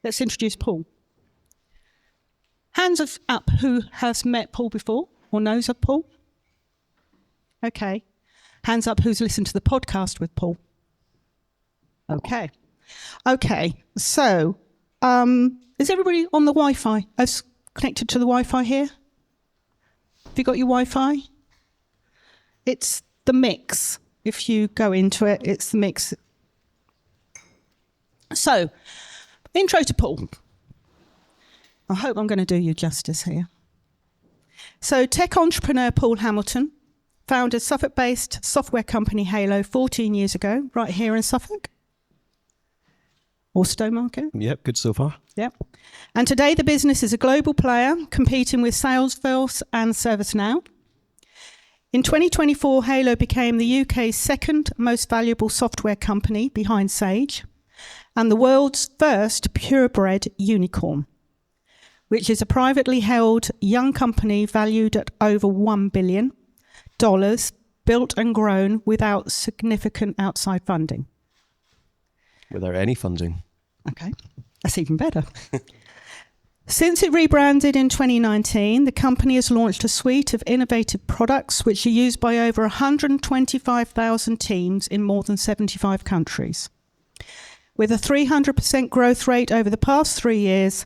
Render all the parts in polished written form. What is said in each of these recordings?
let's introduce Paul. Hands up who has met Paul before or knows of Paul? Okay. Hands up who's listened to the podcast with Paul? Okay. Okay. So, is everybody on the Wi-Fi? Connected to the Wi-Fi here? Have you got your Wi-Fi? It's the mix. If you go into it, it's the mix. So, intro to Paul. I hope I'm going to do you justice here. So, tech entrepreneur Paul Hamilton founded Suffolk-based software company Halo 14 years ago, right here in Suffolk. Or Stowmarket. Yep, good so far. Yep. And today the business is a global player competing with Salesforce and ServiceNow. In 2024, Halo became the UK's second most valuable software company behind Sage and the world's first purebred unicorn, which is a privately held young company valued at over $1 billion, built and grown without significant outside funding. Without any funding. Okay, that's even better. Since it rebranded in 2019, the company has launched a suite of innovative products which are used by over 125,000 teams in more than 75 countries. With a 300% growth rate over the past 3 years,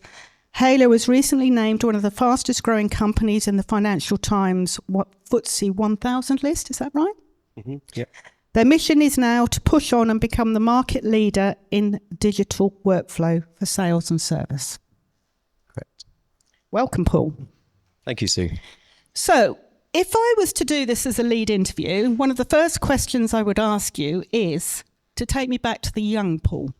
Halo was recently named one of the fastest growing companies in the Financial Times FTSE 1000 list. Is that right? Mm-hmm. Yeah. Their mission is now to push on and become the market leader in digital workflow for sales and service. Correct. Welcome, Paul. Thank you, Sue. So, if I was to do this as a lead interview, one of the first questions I would ask you is to take me back to the young Paul.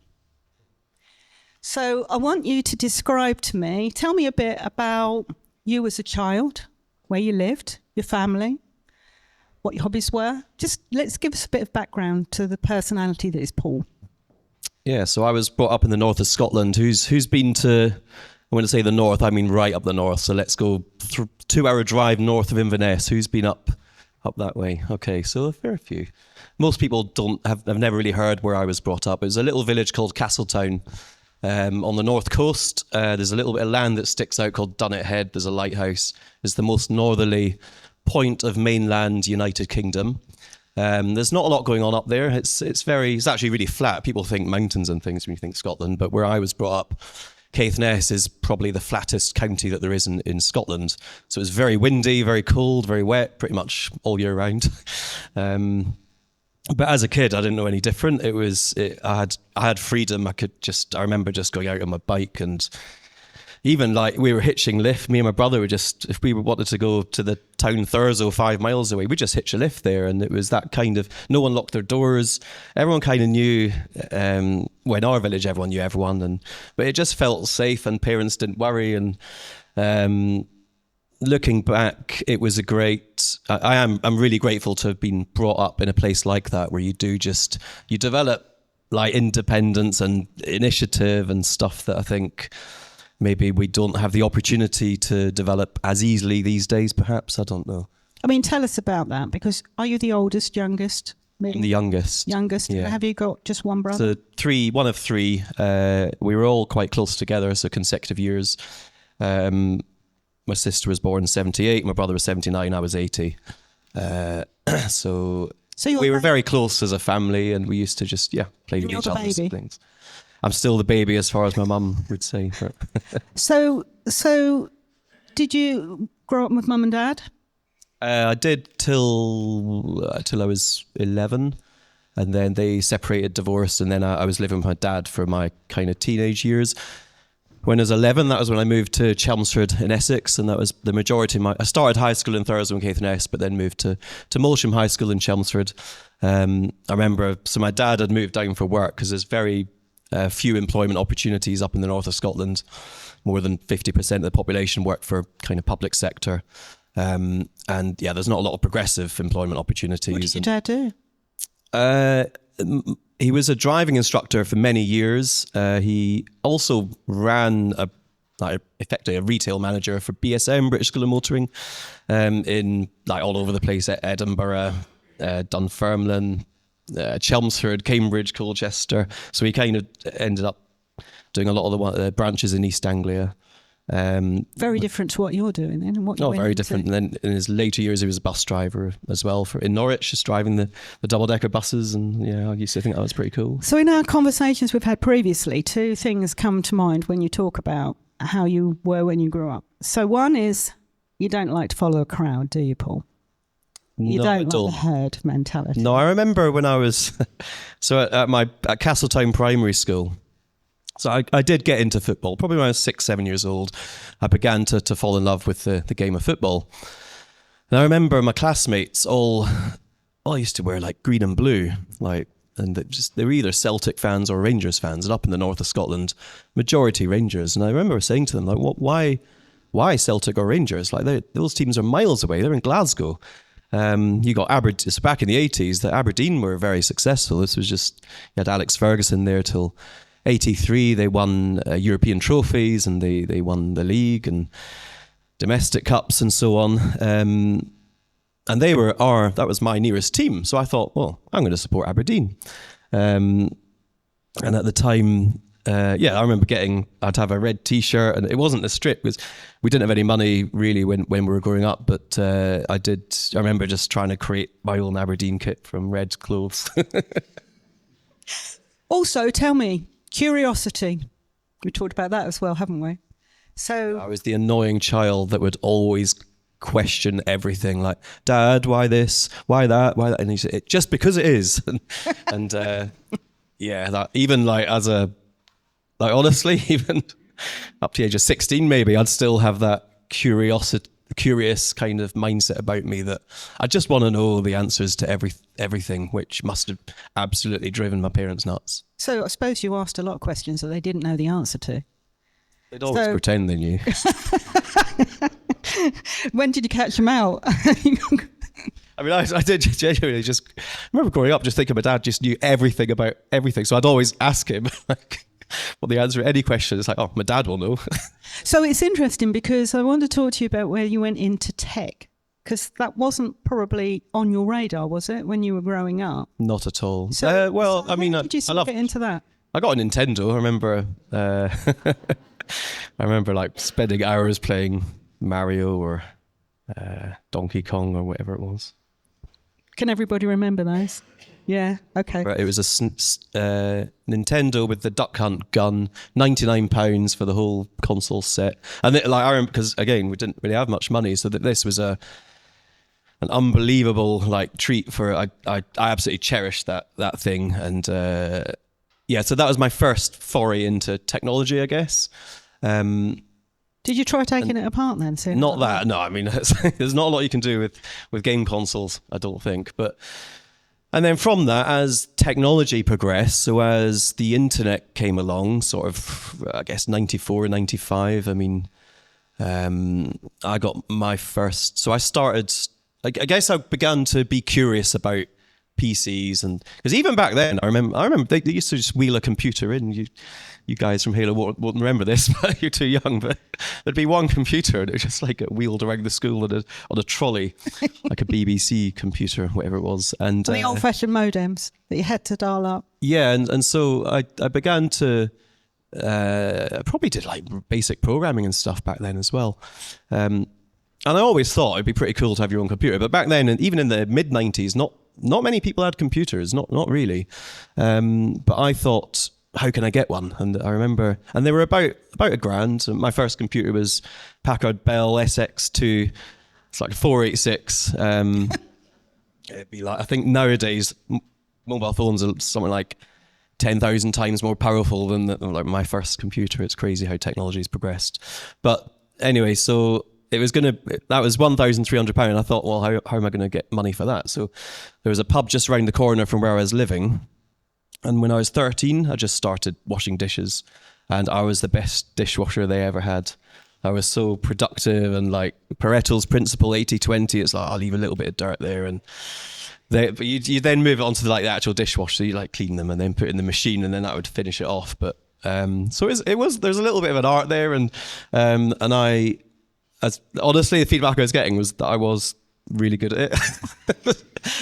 So I want you to describe to me, tell me a bit about you as a child, where you lived, your family, what your hobbies were. Just let's give us a bit of background to the personality that is Paul. Yeah, so I was brought up in the north of Scotland. Who's been to, when I say the north, I mean right up the north. So let's go 2-hour drive north of Inverness. Who's been up that way? Okay, so a fair few. Most people have never really heard where I was brought up. It was a little village called Castletown. On the north coast, there's a little bit of land that sticks out called Dunnet Head. There's a lighthouse. It's the most northerly point of mainland United Kingdom. There's not a lot going on up there. It's actually really flat. People think mountains and things when you think Scotland, but where I was brought up, Caithness is probably the flattest county that there is in Scotland. So it's very windy, very cold, very wet, pretty much all year round. But as a kid, I didn't know any different. I had freedom. I remember just going out on my bike, and even like we were hitching lift. Me and my brother were if we wanted to go to the town Thurso 5 miles away, we just hitch a lift there. And it was that kind of, no one locked their doors. Everyone kind of knew, in our village, everyone knew everyone. But it just felt safe and parents didn't worry. And looking back, it was a great, I'm really grateful to have been brought up in a place like that where you develop like independence and initiative and stuff that I think maybe we don't have the opportunity to develop as easily these days, perhaps. I don't know. I mean, tell us about that, because are you the oldest, youngest? I'm the youngest. Youngest? Yeah. Have you got just one brother? So one of three. We were all quite close together, so consecutive years. My sister was born in 78, my brother was 79, I was 80. So we were very close as a family, and we used to just, play with each other's things. I'm still the baby as far as my mum would say. So did you grow up with mum and dad? I did till I was 11, and then they separated, divorced, and then I was living with my dad for my kind of teenage years. When I was 11, that was when I moved to Chelmsford in Essex, and that was the majority of I started high school in Thurso and Caithness, but then moved to Molsham High School in Chelmsford. I remember, so my dad had moved down for work because there's very few employment opportunities up in the north of Scotland. More than 50% of the population worked for kind of public sector. And there's not a lot of progressive employment opportunities. What did your dad do? He was a driving instructor for many years. He also ran effectively a retail manager for BSM, British School of Motoring, in like all over the place, at Edinburgh, Dunfermline, Chelmsford, Cambridge, Colchester. So he kind of ended up doing a lot of the branches in East Anglia. Very different to what you're doing then, and what you went very into. different. And then in his later years, he was a bus driver as well in Norwich, just driving the double-decker buses. And yeah, I used to think that was pretty cool. So in our conversations we've had previously, two things come to mind when you talk about how you were when you grew up. So one is, you don't like to follow a crowd, do you, Paul? You Not don't at like all. the herd mentality. No, I remember when I was at Castletown Primary School. So I did get into football. Probably when I was 6, 7 years old, I began to fall in love with the game of football. And I remember my classmates all used to wear like green and blue, and they were either Celtic fans or Rangers fans. And up in the north of Scotland, majority Rangers. And I remember saying to them, like, why Celtic or Rangers? Like, those teams are miles away. They're in Glasgow. You got Aberdeen. It's back in the 80s that Aberdeen were very successful. This was just, you had Alex Ferguson there till 83. They won European trophies, and they won the league and domestic cups and so on. And that was my nearest team. So I thought, well, I'm going to support Aberdeen. And at the time, I remember I'd have a red T-shirt, and it wasn't a strip because we didn't have any money really when we were growing up. But I remember just trying to create my own Aberdeen kit from red clothes. Also, tell me, curiosity. We talked about that as well, haven't we? So I was the annoying child that would always question everything, like, Dad, why this, why that, and he said, just because it is. and that even like honestly, even up to the age of 16 maybe, I'd still have that curious kind of mindset about me that I just want to know the answers to everything, which must have absolutely driven my parents nuts. So I suppose you asked a lot of questions that they didn't know the answer to. They'd always pretend they knew. When did you catch them out? I mean, I did genuinely just remember growing up just thinking my dad just knew everything about everything. So I'd always ask him like, what the answer to any question is. Like, oh, my dad will know. So it's interesting because I want to talk to you about where you went into tech, because that wasn't probably on your radar, was it, when you were growing up? Not at all. So, I mean, did you get into that? I got a Nintendo. I remember. I remember like spending hours playing Mario or Donkey Kong or whatever it was. Can everybody remember those? Yeah, okay. It was a Nintendo with the Duck Hunt gun, £99 for the whole console set. And I remember, because again, we didn't really have much money, so that this was an unbelievable like treat for. I absolutely cherished that thing, and so that was my first foray into technology, I guess. Did you try taking it apart then? Not that. No, I mean, there's not a lot you can do with game consoles, I don't think. And then from that, as technology progressed, so as the internet came along, sort of, I guess, 94, 95, I mean, I got my first... So I started... I guess I began to be curious about PCs, and because even back then, I remember they used to just wheel a computer in. You guys from Halo won't remember this, but you're too young. But there'd be one computer, and it was just like wheeled around the school on a trolley, like a BBC computer, whatever it was. And the old-fashioned modems that you had to dial up. Yeah, and so I began to. I probably did like basic programming and stuff back then as well. And I always thought it'd be pretty cool to have your own computer. But back then, and even in the mid 90s, not many people had computers, not really. But I thought, how can I get one? And I remember, and they were about £1,000. My first computer was Packard Bell SX2. It's like a 486. It'd be like, I think nowadays mobile phones are something like 10,000 times more powerful than like my first computer. It's crazy how technology's progressed. But anyway, so that was £1,300. I thought, well, how am I going to get money for that? So there was a pub just around the corner from where I was living. And when I was 13, I just started washing dishes, and I was the best dishwasher they ever had. I was so productive, and like Pareto's principle, 80-20, it's like, I'll leave a little bit of dirt there. But you then move it on to the actual dishwasher. So you like clean them and then put it in the machine, and then that would finish it off. But so there's a little bit of an art there. And honestly, the feedback I was getting was that I was really good at it.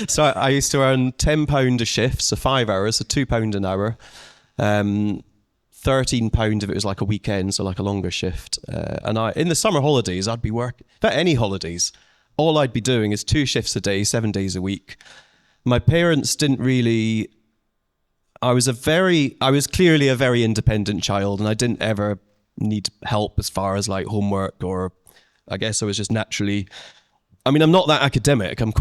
So I used to earn £10 a shift, so 5 hours, so £2 an hour, £13 if it was like a weekend, so like a longer shift. And in the summer holidays, I'd be working, in fact, any holidays, all I'd be doing is 2 shifts a day, 7 days a week. My parents didn't really, I was clearly a very independent child, and I didn't ever need help as far as like homework, or I guess I was just naturally, I mean, I'm not that academic. I'm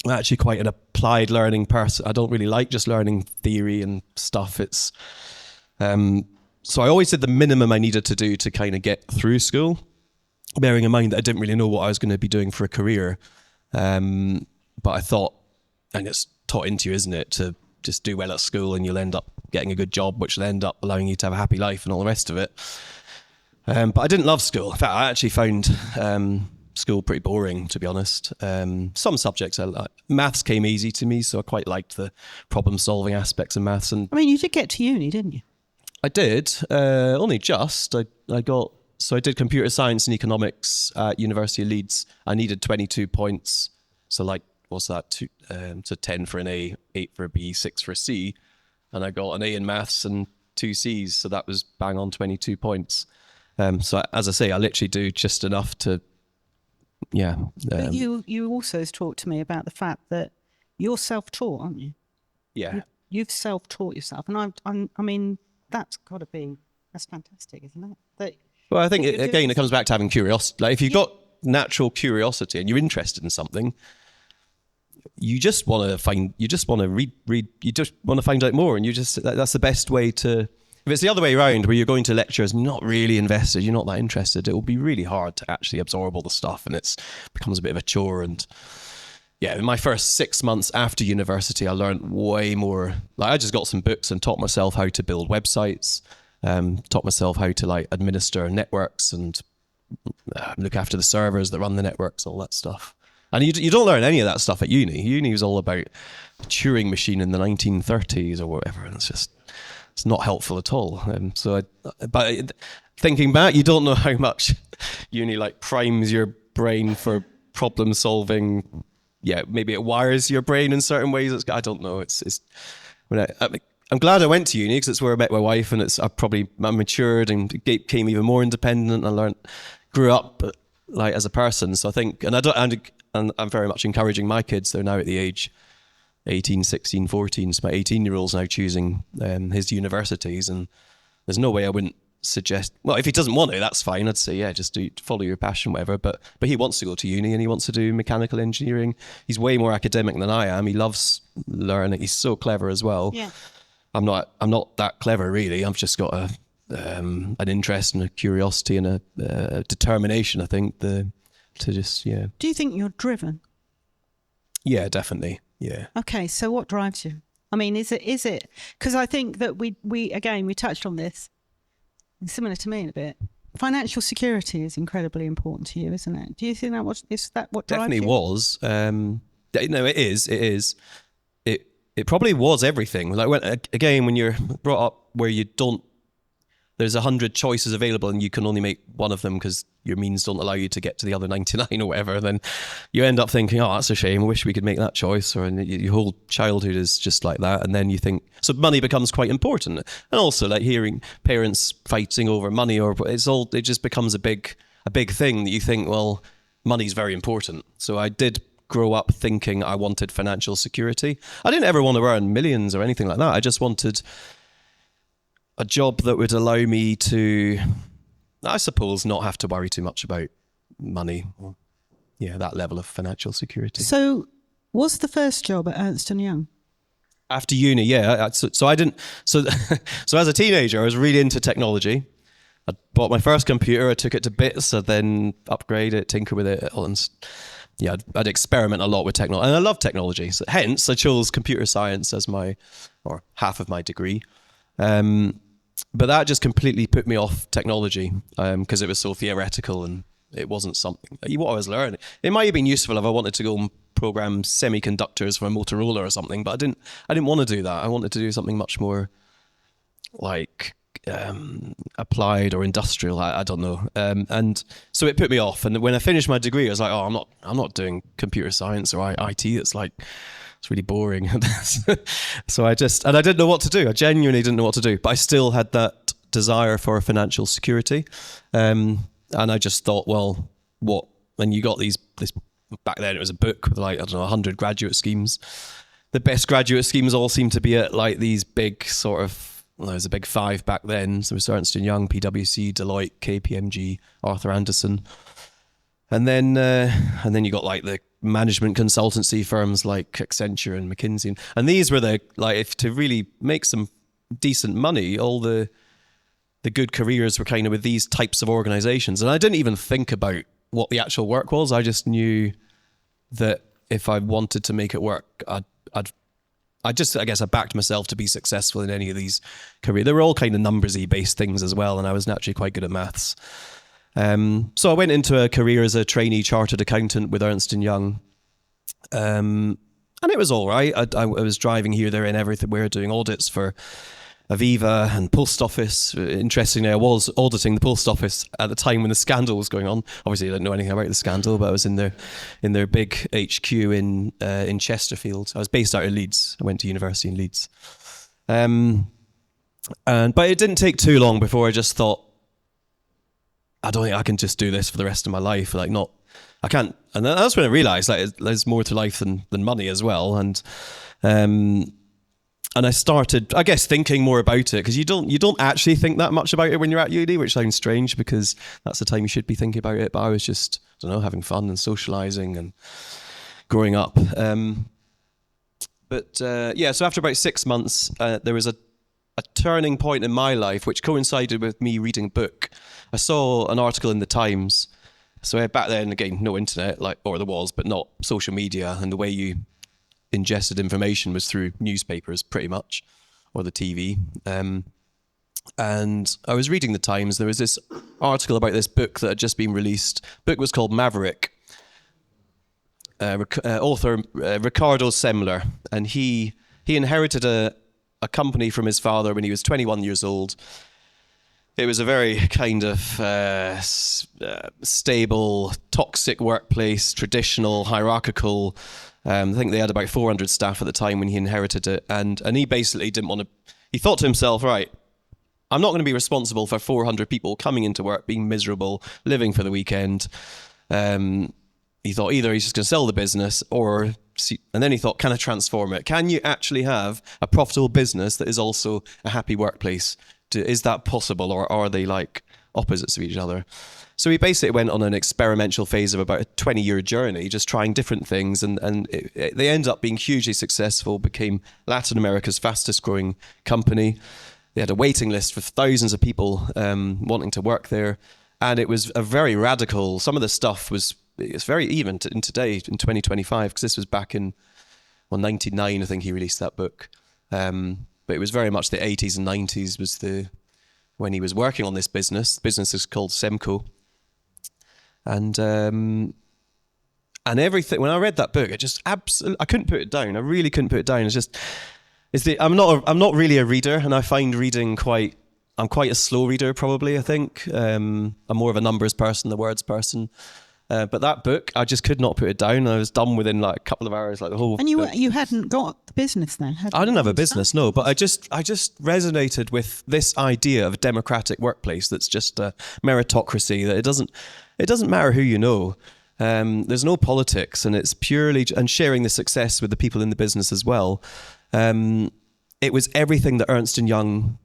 actually quite an applied learning person. I don't really like just learning theory and stuff. It's, so I always did the minimum I needed to do to kind of get through school, bearing in mind that I didn't really know what I was going to be doing for a career. But I thought, and it's taught into you, isn't it, to just do well at school and you'll end up getting a good job, which will end up allowing you to have a happy life and all the rest of it. But I didn't love school. In fact, I actually found school pretty boring, to be honest. Some subjects I liked. Maths came easy to me, so I quite liked the problem-solving aspects of maths. And I mean, you did get to uni, didn't you? I did, only just. I did computer science and economics at University of Leeds. I needed 22 points, so like, what's that? So 10 for an A, 8 for a B, 6 for a C, and I got an A in maths and 2 C's, so that was bang on 22 points. So as I say, I literally do just enough to, yeah. But you also talked to me about the fact that you're self-taught, aren't you? Yeah. You've self-taught yourself, and I mean, that's fantastic, isn't it? Well, I think it comes back to having curiosity. Like if you've got natural curiosity and you're interested in something, you just want to read, you just want to find out more, and that's the best way to. If it's the other way around, where you're going to lectures and you're not really invested, you're not that interested, it will be really hard to actually absorb all the stuff, and it becomes a bit of a chore. And yeah, in my first 6 months after university, I learned way more. Like I just got some books and taught myself how to build websites, taught myself how to like administer networks and look after the servers that run the networks, all that stuff. And you don't learn any of that stuff at uni. Uni was all about a Turing machine in the 1930s or whatever, and it's not helpful at all. But thinking back, you don't know how much uni like primes your brain for problem solving. Yeah, maybe it wires your brain in certain ways. I don't know. I'm glad I went to uni because it's where I met my wife, and I matured and became even more independent. I grew up like as a person. So I think, and I'm very much encouraging my kids. They're now at the age 18, 16, 14. So my 18-year-old's now choosing his universities, and there's no way I wouldn't suggest, well, if he doesn't want to, that's fine. I'd say, yeah, just follow your passion, whatever. But he wants to go to uni and he wants to do mechanical engineering. He's way more academic than I am. He loves learning. He's so clever as well. Yeah. I'm not that clever really. I've just got an interest and a curiosity and a determination, I think, to just, yeah. Do you think you're driven? Yeah, definitely. Yeah. Okay, so what drives you? I mean, is it because I think that we touched on this, similar to me a bit. Financial security is incredibly important to you, isn't it? Do you think is that what drives definitely you? Was. No, it is. It probably was everything. Like when you're brought up where there's 100 choices available and you can only make one of them because your means don't allow you to get to the other 99 or whatever, then you end up thinking, oh, that's a shame. I wish we could make that choice. Or your whole childhood is just like that. And then you think, so money becomes quite important. And also like hearing parents fighting over money, it just becomes a big thing that you think, well, money's very important. So I did grow up thinking I wanted financial security. I didn't ever want to earn millions or anything like that. I just wanted a job that would allow me to, I suppose, not have to worry too much about money. Or, yeah, that level of financial security. So was the first job at Ernst & Young? After uni, yeah. So I didn't, so as a teenager, I was really into technology. I bought my first computer, I took it to bits, I then upgrade it, tinker with it. And yeah, I'd experiment a lot with technology. And I love technology. So hence, I chose computer science as half of my degree. But that just completely put me off technology because it was so theoretical and it wasn't something what I was learning. It might have been useful if I wanted to go and program semiconductors for a Motorola or something, but I didn't want to do that. I wanted to do something much more like applied or industrial. I don't know. And so it put me off. And when I finished my degree, I was like, oh, I'm not doing computer science or IT. It's like it's really boring. So I didn't know what to do. I genuinely didn't know what to do, but I still had that desire for financial security. And I just thought, well, what? And you got this, back then it was a book with like, I don't know, 100 graduate schemes. The best graduate schemes all seem to be at like these big sort of, well, there was a big five back then. So it was Ernst & Young, PwC, Deloitte, KPMG, Arthur Andersen. And then you got like the management consultancy firms like Accenture and McKinsey. And these were the, like, if to really make some decent money, all the good careers were kind of with these types of organizations. And I didn't even think about what the actual work was. I just knew that if I wanted to make it work, I backed myself to be successful in any of these careers. They were all kind of numbersy based things as well, and I was naturally quite good at maths. So I went into a career as a trainee chartered accountant with Ernst & Young, and it was all right. I was driving here, there, and everywhere, doing audits for Aviva and Post Office. Interestingly, I was auditing the Post Office at the time when the scandal was going on. Obviously, I didn't know anything about the scandal, but I was in their big HQ in Chesterfield. I was based out of Leeds. I went to university in Leeds, but it didn't take too long before I just thought, I don't think I can just do this for the rest of my life. Like, I can't. And that's when I realized like there's more to life than money as well. And I started, I guess, thinking more about it, because you don't actually think that much about it when you're at uni, which sounds strange because that's the time you should be thinking about it. But I was just, I don't know, having fun and socializing and growing up. So after about 6 months, there was a turning point in my life, which coincided with me reading a book. I saw an article in the Times. So back then, again, no internet, or there was, but not social media, and the way you ingested information was through newspapers pretty much, or the TV. And I was reading the Times. There was this article about this book that had just been released. The book was called Maverick. Author Ricardo Semler, and he inherited a company from his father when he was 21 years old. It was a very kind of stable, toxic workplace, traditional, hierarchical. I think they had about 400 staff at the time when he inherited it. And he basically didn't want to, he thought to himself, right, I'm not going to be responsible for 400 people coming into work, being miserable, living for the weekend. He thought either he's just going to sell the business and then he thought, can I transform it? Can you actually have a profitable business that is also a happy workplace? Is that possible, or are they like opposites of each other? So he basically went on an experimental phase of about a 20-year journey, just trying different things, and they ended up being hugely successful, became Latin America's fastest growing company. They had a waiting list for thousands of people wanting to work there, and it was a very radical, some of the stuff it's very even in today, in 2025, because this was back in 99, I think he released that book. But it was very much the 80s and 90s when he was working on this business. The business is called Semco. And everything, when I read that book, I couldn't put it down. I really couldn't put it down. I'm not really a reader, and I find reading I'm quite a slow reader probably, I think. I'm more of a numbers person, the words person. But that book, I just could not put it down. I was done within like a couple of hours, like the whole. And you hadn't got the business then, had you? I didn't have a business, no. But I just resonated with this idea of a democratic workplace that's just a meritocracy. That it doesn't matter who you know. There's no politics, and it's purely and sharing the success with the people in the business as well. It was everything that Ernst & Young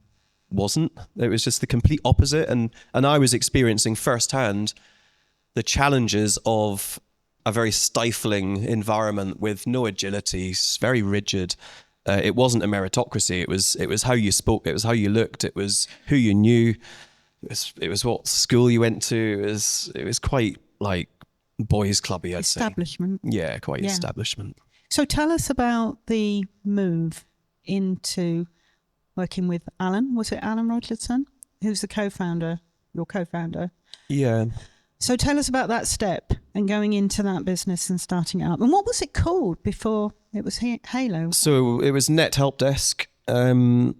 wasn't. It was just the complete opposite, and I was experiencing firsthand the challenges of a very stifling environment with no agility, very rigid. It wasn't a meritocracy. It was how you spoke. It was how you looked. It was who you knew. It was what school you went to. It was quite like boys' clubby, I'd say. Establishment. Yeah, quite establishment. So tell us about the move into working with Allan. Was it Allan Roydledson, who's the co-founder, your co-founder? Yeah. So tell us about that step and going into that business and starting it up. And what was it called before it was Halo? So it was Net Help Desk. So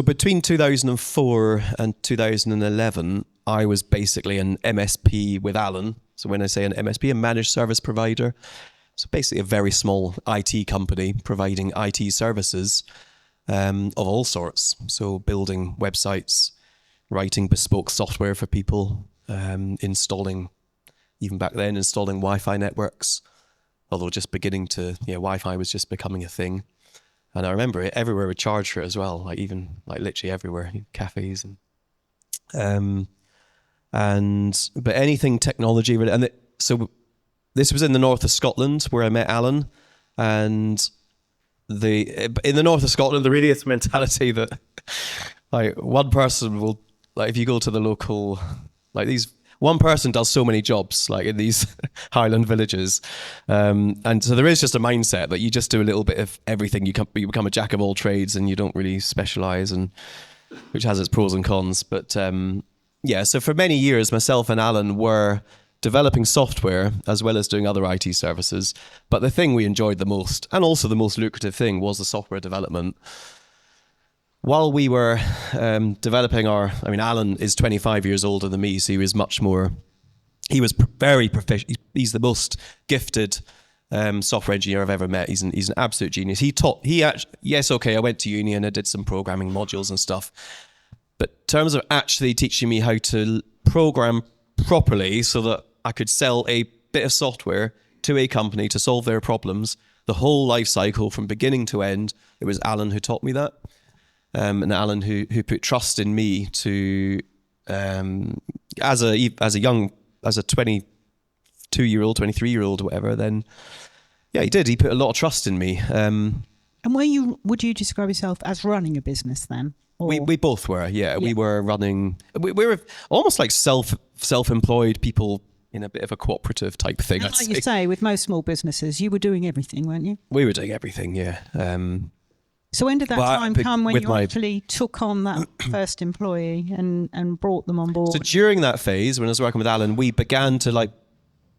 between 2004 and 2011, I was basically an MSP with Allan. So when I say an MSP, a managed service provider. So basically a very small IT company providing IT services of all sorts. So building websites, writing bespoke software for people, installing, even back then, installing Wi-Fi networks, although just beginning to, Wi-Fi was just becoming a thing. And I remember it, everywhere would charge for it as well, like literally everywhere, cafes but anything technology, so this was in the north of Scotland where I met Allan, and in the north of Scotland, there really is a mentality that like one person will, like if you go to the local, one person does so many jobs, like in these Highland villages. And so there is just a mindset that you just do a little bit of everything. You become a jack of all trades and you don't really specialize, and which has its pros and cons. But so for many years, myself and Allan were developing software as well as doing other IT services. But the thing we enjoyed the most, and also the most lucrative thing, was the software development. While we were developing Allan is 25 years older than me, so he was very proficient. He's the most gifted software engineer I've ever met. He's an absolute genius. I went to uni and I did some programming modules and stuff. But in terms of actually teaching me how to program properly so that I could sell a bit of software to a company to solve their problems, the whole life cycle from beginning to end, it was Allan who taught me that. And Allan who put trust in me to, as a 22-year-old, 23-year-old, whatever, then, he did. He put a lot of trust in me. And would you describe yourself as running a business then? Or? We both were, yeah. We were running, we were almost like self-employed people in a bit of a cooperative type thing. And like you say, with most small businesses, you were doing everything, weren't you? We were doing everything, yeah. So when did that time come when you actually took on that first employee and brought them on board? So during that phase, when I was working with Allan, we began to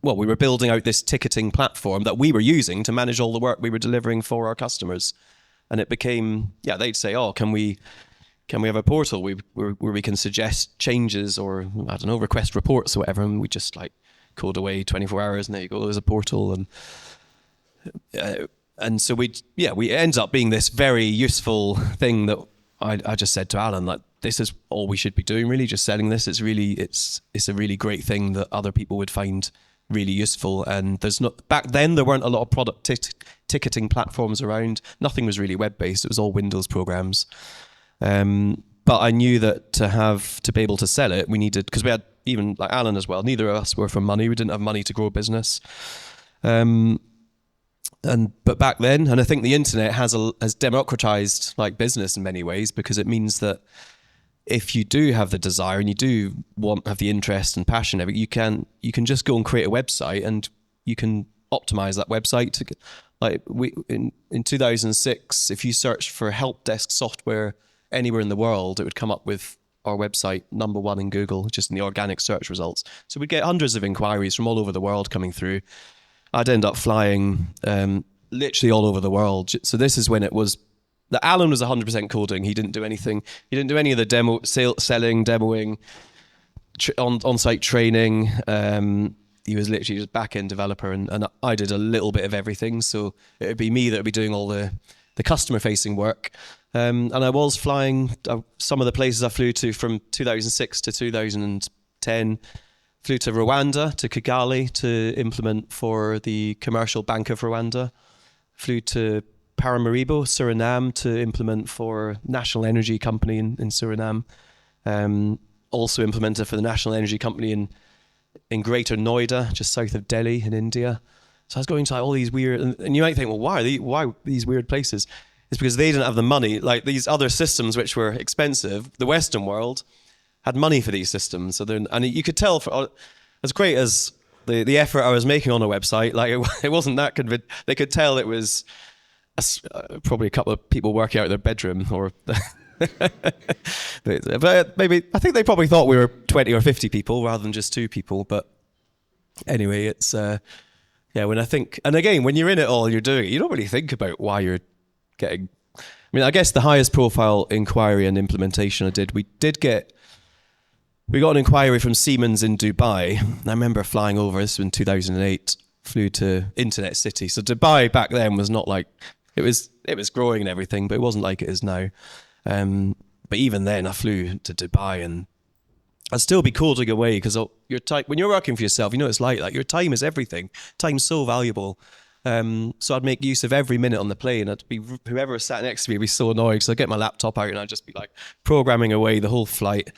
we were building out this ticketing platform that we were using to manage all the work we were delivering for our customers. And it became, they'd say, can we have a portal where we can suggest changes or, I don't know, request reports or whatever. And we just code away 24 hours and there you go, there's a portal. And so we ended up being this very useful thing that I just said to Allan, this is all we should be doing, really, just selling this. It's a really great thing that other people would find really useful. And back then there weren't a lot of product ticketing platforms around. Nothing was really web-based. It was all Windows programs. But I knew that to be able to sell it, we needed, because we had, even like Allan as well, neither of us were from money. We didn't have money to grow a business. But back then, and I think the internet has democratized business in many ways, because it means that if you do have the desire and you do have the interest and passion of it, you can just go and create a website and you can optimize that website. In 2006, if you searched for help desk software anywhere in the world, it would come up with our website number one in Google, just in the organic search results. So we'd get hundreds of inquiries from all over the world coming through. I'd end up flying literally all over the world. So this is when it was that Allan was 100% coding. He didn't do anything. He didn't do any of the selling, demoing, on-site training. He was literally just back-end developer, and I did a little bit of everything. So it would be me that would be doing all the customer-facing work. And I was flying some of the places I flew to from 2006 to 2010. Flew to Rwanda, to Kigali, to implement for the Commercial Bank of Rwanda. Flew to Paramaribo, Suriname, to implement for National Energy Company in Suriname. Also implemented for the National Energy Company in Greater Noida, just south of Delhi in India. So I was going to all these weird, and you might think, well, why these weird places? It's because they didn't have the money. Like these other systems which were expensive, the Western world had money for these systems. And you could tell, as great as the effort I was making on a website, it wasn't that convincing. They could tell it was probably a couple of people working out of their bedroom, or but maybe I think they probably thought we were 20 or 50 people rather than just 2 people. But anyway, it's when I think, and again, when you're in it all, you're doing it, you don't really think about why you're getting. I mean, I guess the highest profile inquiry and implementation I did, we got an inquiry from Siemens in Dubai. I remember flying over, this was in 2008, flew to Internet City. So Dubai back then was not like, it was growing and everything, but it wasn't like it is now. But even then I flew to Dubai, and I'd still be coding away because your time, when you're working for yourself, you know, it's like your time is everything. Time's so valuable. So I'd make use of every minute on the plane. I'd be, whoever sat next to me would be so annoyed. So I'd get my laptop out and I'd just be like programming away the whole flight,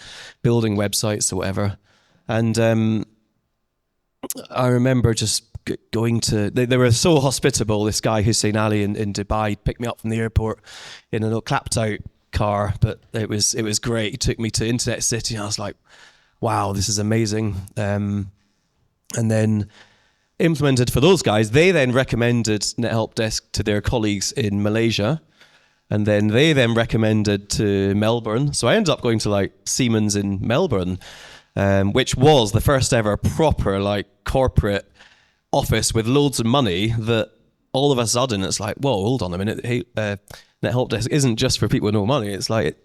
building websites or whatever. And I remember just going to, they were so hospitable. This guy, Hussein Ali in Dubai, picked me up from the airport in a little clapped out car, but it was great. He took me to Internet City and I was like, wow, this is amazing. And then implemented for those guys, they then recommended NetHelp Desk to their colleagues in Malaysia, and then they then recommended to Melbourne. So I ended up going to like Siemens in Melbourne, which was the first ever proper like corporate office with loads of money. That all of a sudden it's like, whoa, hold on a minute, hey, NetHelp Desk isn't just for people with no money. It's like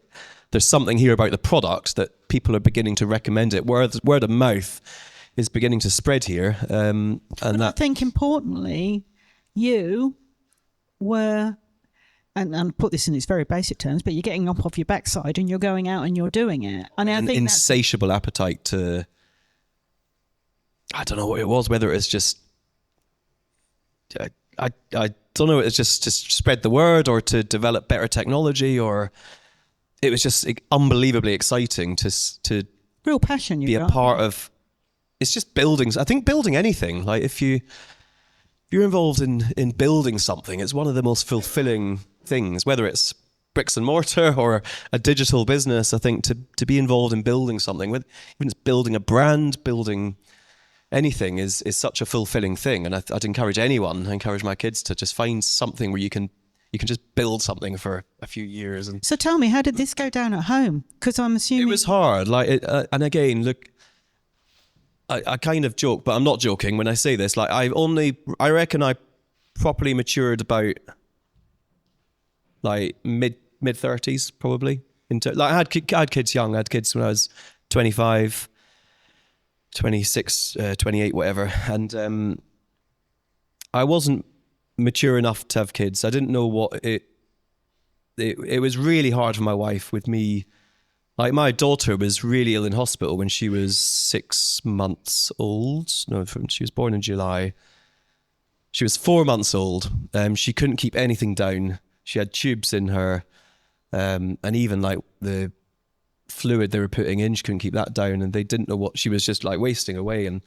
there's something here about the product that people are beginning to recommend it. Word of mouth is beginning to spread here. And I think importantly, you were, and put this in its very basic terms, but you're getting up off your backside and you're going out and you're doing it. And I think insatiable appetite to, I don't know what it was, whether it's just, I don't know, it's just to spread the word or to develop better technology, or it was just unbelievably exciting to real passion. Be a part of. It's just buildings. I think building anything, like if you're involved in building something, it's one of the most fulfilling things, whether it's bricks and mortar or a digital business. I think to be involved in building something, even it's building a brand, building anything is such a fulfilling thing. And I'd encourage anyone, I encourage my kids to just find something where you can just build something for a few years. And so tell me, how did this go down at home? Because I'm assuming it was hard. Like, and again, look, I kind of joke, but I'm not joking when I say this. Like I reckon I properly matured about like mid 30s probably. Like I had kids young. I had kids when I was 25, 26, 28, whatever. And I wasn't mature enough to have kids. I didn't know what it was really hard for my wife with me. Like my daughter was really ill in hospital when she was 6 months old. No, she was born in July. She was 4 months old. She couldn't keep anything down. She had tubes in her. And even like the fluid they were putting in, she couldn't keep that down. And they didn't know what, she was just like wasting away. And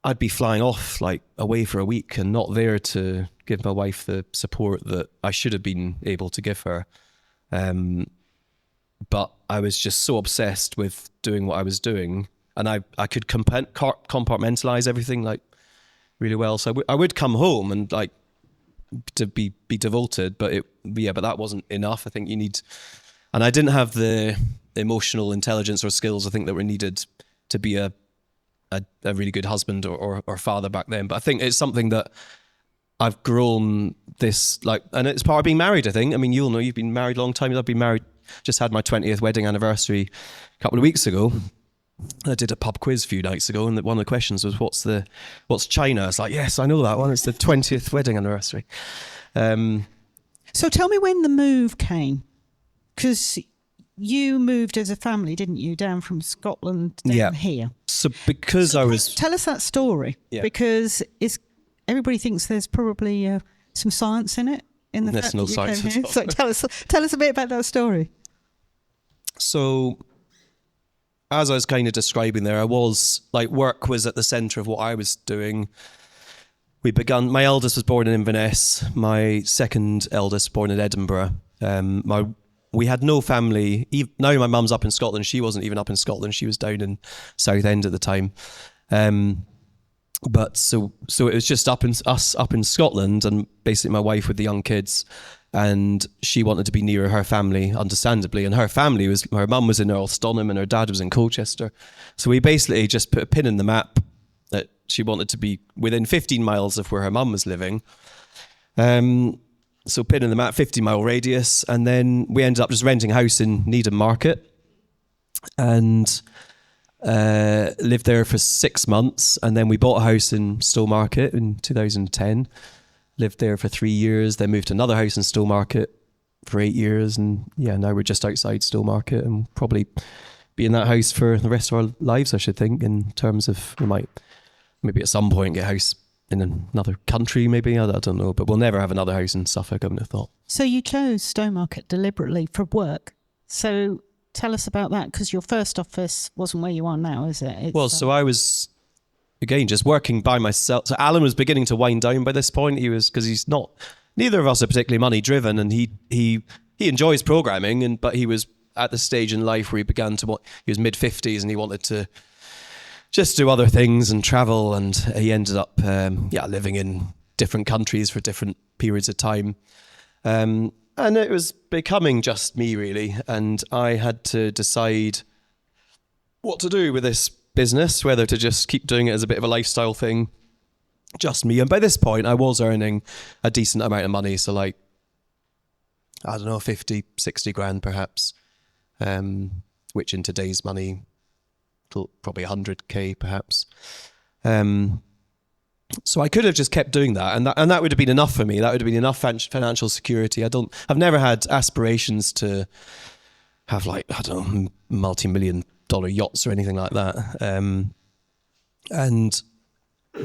I'd be flying off like away for a week and not there to give my wife the support that I should have been able to give her. But I was just so obsessed with doing what I was doing, and I could compartmentalize everything like really well. So I would come home and like to be devoted, but that wasn't enough. I think you need, and I didn't have the emotional intelligence or skills I think that were needed to be a really good husband or father back then. But I think it's something that I've grown this like, and it's part of being married. I think. I mean, you'll know you've been married a long time. I've been married. Just had my 20th wedding anniversary a couple of weeks ago. I did a pub quiz a few nights ago, and one of the questions was, what's China? It's like, yes, I know that one. It's the 20th wedding anniversary. So tell me when the move came, because you moved as a family, didn't you, down from Scotland down here? So tell us that story, because everybody thinks there's probably some science in it. There's no science at all. So tell us a bit about that story. So, as I was kind of describing there, I was like, work was at the centre of what I was doing. My eldest was born in Inverness. My second eldest born in Edinburgh. We had no family. Now my mum's up in Scotland. She wasn't even up in Scotland. She was down in Southend at the time. But so it was just us up in Scotland, and basically my wife with the young kids, and she wanted to be near her family, understandably. And her mum was in Earl Stonham and her dad was in Colchester. So we basically just put a pin in the map that she wanted to be within 15 miles of where her mum was living. So pin in the map, 50-mile radius. And then we ended up just renting a house in Needham Market. And lived there for 6 months, and then we bought a house in Stowmarket in 2010. Lived there for 3 years, then moved to another house in Stowmarket for 8 years, and now we're just outside Stowmarket, and probably be in that house for the rest of our lives, I should think, in terms of we might maybe at some point get a house in another country, maybe, I don't know, but we'll never have another house in Suffolk, I wouldn't have thought. So you chose Stowmarket deliberately for work. So tell us about that, because your first office wasn't where you are now, is it? So I was, again, just working by myself. So Allan was beginning to wind down by this point. Because he's not, neither of us are particularly money driven, and he enjoys programming, but he was at the stage in life where he was mid-50s and he wanted to just do other things and travel, and he ended up living in different countries for different periods of time. And it was becoming just me, really, and I had to decide what to do with this business, whether to just keep doing it as a bit of a lifestyle thing, just me. And by this point, I was earning a decent amount of money, so like, I don't know, 50, 60 grand perhaps, which in today's money, probably 100k perhaps. So I could have just kept doing that, and that would have been enough for me. That would have been enough financial security. I've never had aspirations to have, like, I don't know, multi-million dollar yachts or anything like that.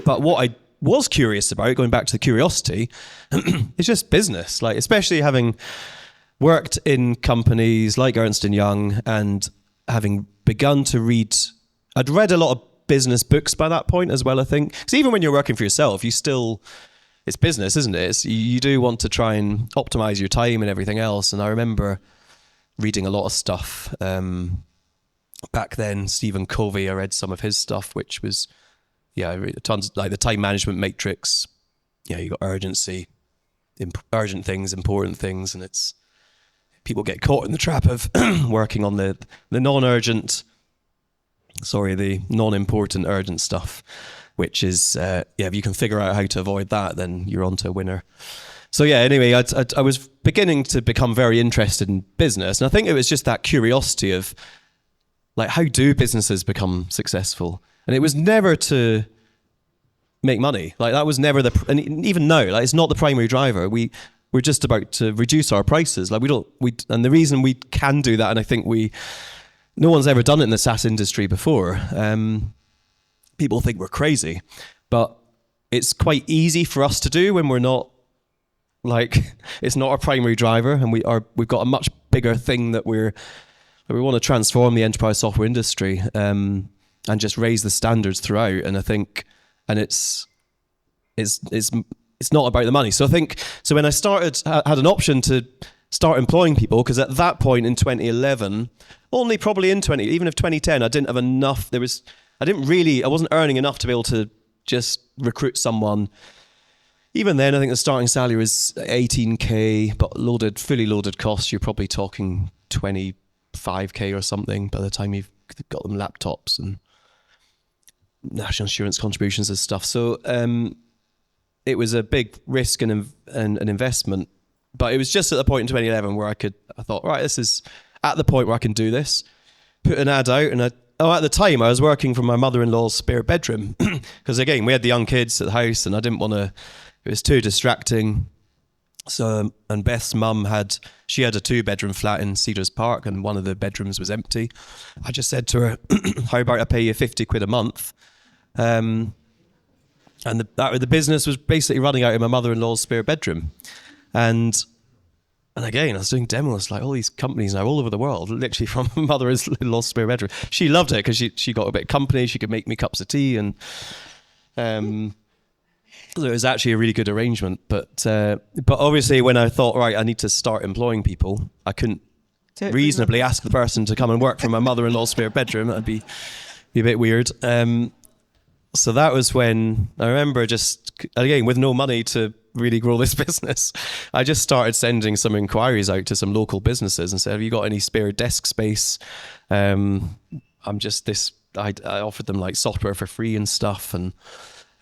But what I was curious about, going back to the curiosity, is just business. Like, especially having worked in companies like Ernst & Young and having begun to read, I'd read a lot of business books by that point as well, I think. Because even when you're working for yourself, it's business, isn't it? You do want to try and optimize your time and everything else. And I remember reading a lot of stuff. Back then, Stephen Covey, I read some of his stuff, which was, tons, like the time management matrix. You got urgency, urgent things, important things, and people get caught in the trap of working on the non-important urgent stuff, which is, if you can figure out how to avoid that, then you're on to a winner. So anyway, I was beginning to become very interested in business, and I think it was just that curiosity of, like, how do businesses become successful? And it was never to make money. Like, that was never and even now, like, it's not the primary driver. We're just about to reduce our prices. Like, and the reason we can do that, and I think no one's ever done it in the SaaS industry before. People think we're crazy, but it's quite easy for us to do when we're not, like, it's not our primary driver, and we've got a much bigger thing that we want to transform the enterprise software industry, and just raise the standards throughout. And I think, and it's not about the money. So I think, when I had an option to start employing people, because at that point in 2011, only probably in even if 2010, I didn't have enough. I wasn't earning enough to be able to just recruit someone. Even then, I think the starting salary was 18k, but fully loaded costs, you're probably talking 25k or something by the time you've got them laptops and national insurance contributions and stuff. So it was a big risk and an investment. But it was just at the point in 2011 where I thought, right, this is at the point where I can do this. Put an ad out, and at the time I was working from my mother-in-law's spare bedroom, because again, we had the young kids at the house, and I didn't want to, it was too distracting. So, and Beth's mum had a 2-bedroom flat in Cedars Park, and one of the bedrooms was empty. I just said to her, how about I pay you 50 quid a month? And the business was basically running out of my mother-in-law's spare bedroom. And again, I was doing demos, like all these companies now all over the world, literally from my mother-in-law's spare bedroom. She loved it because she got a bit of company. She could make me cups of tea, and so it was actually a really good arrangement. But obviously, when I thought, right, I need to start employing people, I couldn't reasonably ask the person to come and work from my mother-in-law's spare bedroom. That'd be a bit weird. So that was when I remember, just again, with no money to really grow this business, I just started sending some inquiries out to some local businesses and said, have you got any spare desk space? I offered them like software for free and stuff, and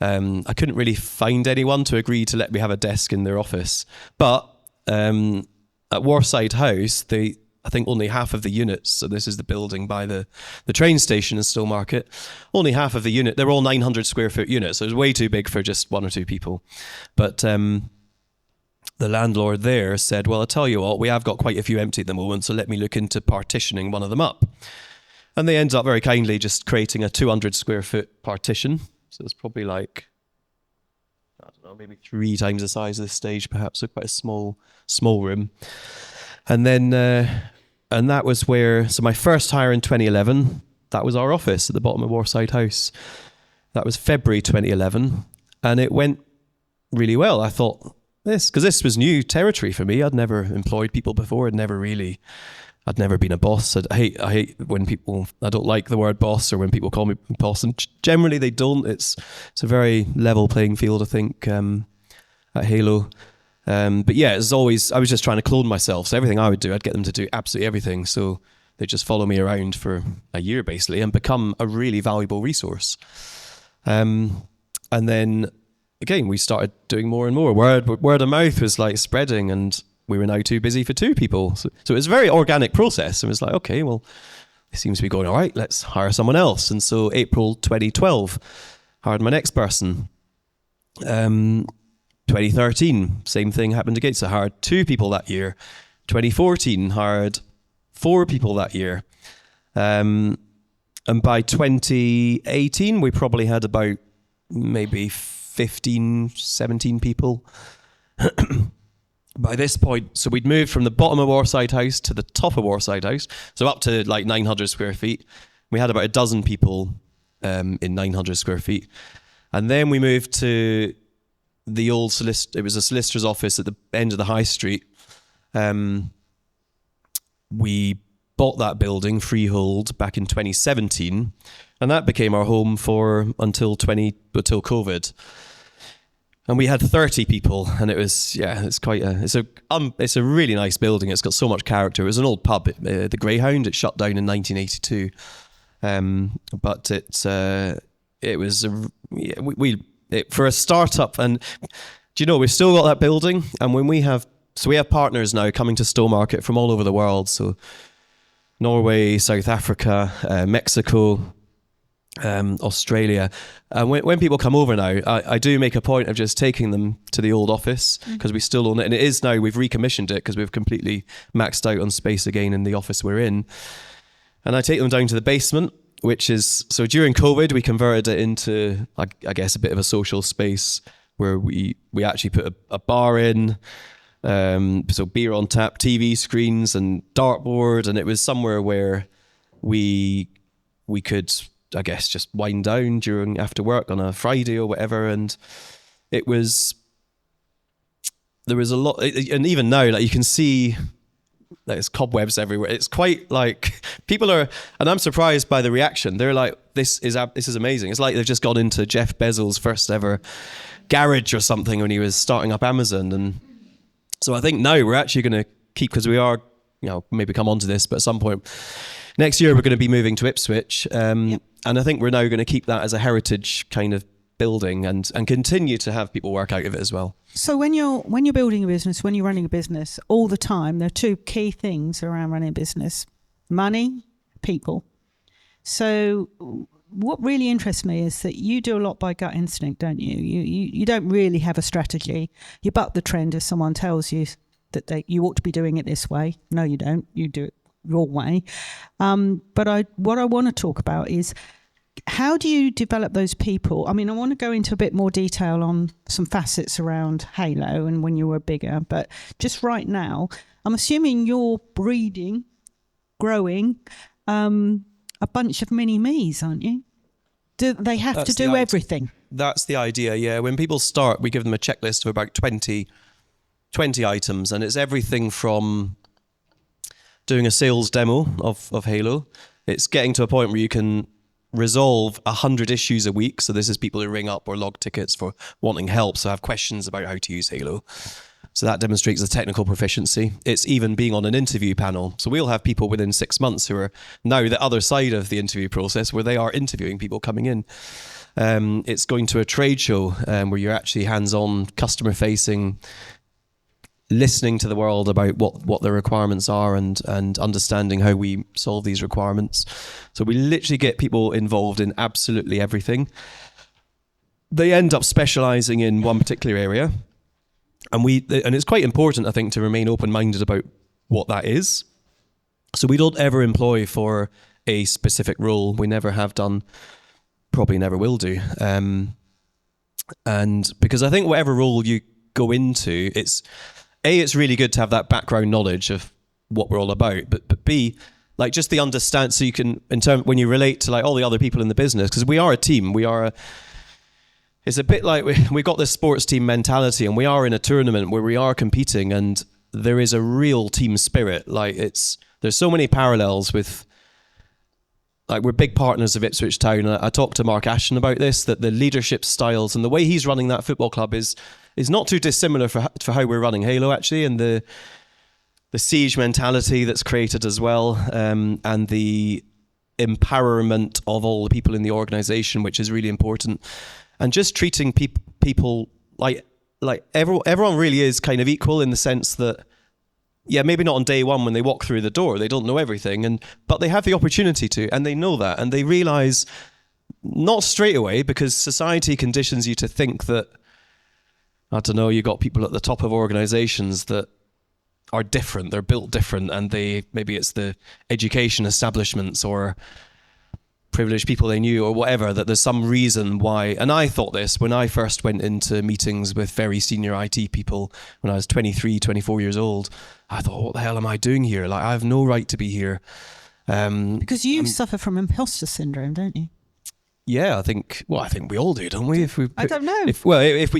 I couldn't really find anyone to agree to let me have a desk in their office. But at Warside House, I think only half of the units, so this is the building by the train station in Stowmarket, only half of the unit, they're all 900 square foot units, so it's way too big for just one or two people. But the landlord there said, well, I'll tell you what, we have got quite a few empty at the moment, so let me look into partitioning one of them up. And they ended up very kindly just creating a 200 square foot partition. So it's probably like, I don't know, maybe 3 times the size of this stage perhaps, so quite a small room. And then, and that was where, so my first hire in 2011, that was our office at the bottom of Warside House. That was February 2011. And it went really well. I thought, because this was new territory for me. I'd never employed people before. I'd never been a boss. I hate when people, I don't like the word boss or when people call me boss, and generally they don't. It's a very level playing field, I think, at Halo. But yeah, as always, I was just trying to clone myself. So everything I would do, I'd get them to do absolutely everything. So they just follow me around for a year basically and become a really valuable resource. And then again, we started doing more and more. Word of mouth was like spreading, and we were now too busy for 2 people. So it was a very organic process. It was like, okay, well, it seems to be going all right. Let's hire someone else. And so April 2012, hired my next person. 2013, same thing happened again. So hired 2 people that year. 2014, hired 4 people that year. And by 2018, we probably had about maybe 15, 17 people. By this point, so we'd moved from the bottom of Warside House to the top of Warside House, so up to like 900 square feet. We had about a dozen people in 900 square feet. And then we moved to the old it was a solicitor's office at the end of the high street. We bought that building freehold back in 2017, and that became our home until COVID. And we had 30 people, and it was, it's a really nice building. It's got so much character. It was an old pub, the Greyhound. It shut down in 1982. But it was for a startup. And do you know, we've still got that building. And when we have partners now coming to Stowmarket from all over the world. So Norway, South Africa, Mexico, Australia. When people come over now, I do make a point of just taking them to the old office because we still own it. And it is now, we've recommissioned it because we've completely maxed out on space again in the office we're in. And I take them down to the basement, which is, so during COVID, we converted it into, I guess, a bit of a social space where we actually put a bar in, so beer on tap, TV screens and dartboard. And it was somewhere where we could, I guess, just wind down after work on a Friday or whatever. And there was a lot, and even now, like, you can see there's cobwebs everywhere. It's quite like people are, and I'm surprised by the reaction. They're like, this is amazing. It's like they've just gone into Jeff Bezos' first ever garage or something when he was starting up Amazon. And so I think now we're actually going to keep, because we are, maybe come on to this, but at some point next year we're going to be moving to Ipswich. Yep. And I think we're now going to keep that as a heritage kind of building and continue to have people work out of it as well. So when you're building a business, when you're running a business, all the time, there are 2 key things around running a business: money, people. So what really interests me is that you do a lot by gut instinct, don't you? You don't really have a strategy. You buck the trend if someone tells you that you ought to be doing it this way. No, you don't. You do it your way. But what I want to talk about is, how do you develop those people? I mean, I want to go into a bit more detail on some facets around Halo and when you were bigger, but just right now, I'm assuming you're growing a bunch of mini-me's, aren't you? Do they have to do everything? That's the idea, yeah. When people start, we give them a checklist of about 20 items, and it's everything from doing a sales demo of Halo. It's getting to a point where you can resolve 100 issues a week. So this is people who ring up or log tickets for wanting help, so have questions about how to use Halo. So that demonstrates the technical proficiency. It's even being on an interview panel. So we'll have people within 6 months who are now the other side of the interview process, where they are interviewing people coming in. It's going to a trade show where you're actually hands-on, customer-facing, listening to the world about what the requirements are and understanding how we solve these requirements. So we literally get people involved in absolutely everything. They end up specializing in one particular area, and it's quite important, I think, to remain open-minded about what that is. So we don't ever employ for a specific role. We never have done, probably never will do. And because I think whatever role you go into, it's really good to have that background knowledge of what we're all about, but B, like just the understand, so you can, when you relate to like all the other people in the business, because we are a team, it's a bit like we got this sports team mentality, and we are in a tournament where we are competing, and there is a real team spirit. Like there's so many parallels with, like, we're big partners of Ipswich Town. I talked to Mark Ashton about this, that the leadership styles and the way he's running that football club is not too dissimilar for how we're running Halo, actually, and the siege mentality that's created as well, and the empowerment of all the people in the organisation, which is really important, and just treating people like everyone really is kind of equal, in the sense that, yeah, maybe not on day one when they walk through the door, they don't know everything, but they have the opportunity to, and they know that, and they realise, not straight away, because society conditions you to think that, I don't know, you got people at the top of organisations that are different, they're built different, and maybe it's the education establishments or privileged people they knew or whatever, that there's some reason why. And I thought this when I first went into meetings with very senior IT people when I was 23, 24 years old. I thought, what the hell am I doing here? Like, I have no right to be here. Because you suffer from imposter syndrome, don't you? Yeah, I think we all do, don't we? I don't know. I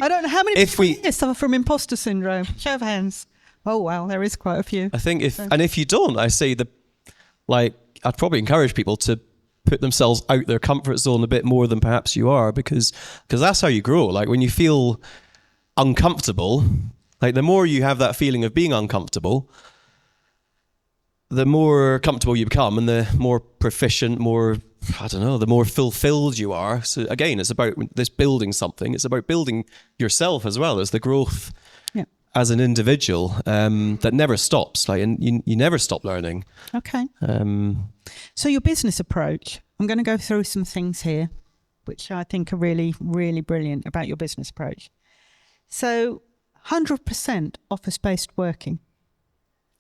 don't know how many people here suffer from imposter syndrome. Show of hands. Oh, wow, there is quite a few. I think if you don't, I say I'd probably encourage people to put themselves out their comfort zone a bit more than perhaps you are, because that's how you grow. Like, when you feel uncomfortable, like, the more you have that feeling of being uncomfortable, the more comfortable you become, and the more proficient, the more fulfilled you are. So again, it's about this building something. It's about building yourself as well as the growth as an individual, that never stops. Like, and you never stop learning. Okay. So your business approach, I'm going to go through some things here, which I think are really, really brilliant about your business approach. So 100% office-based working.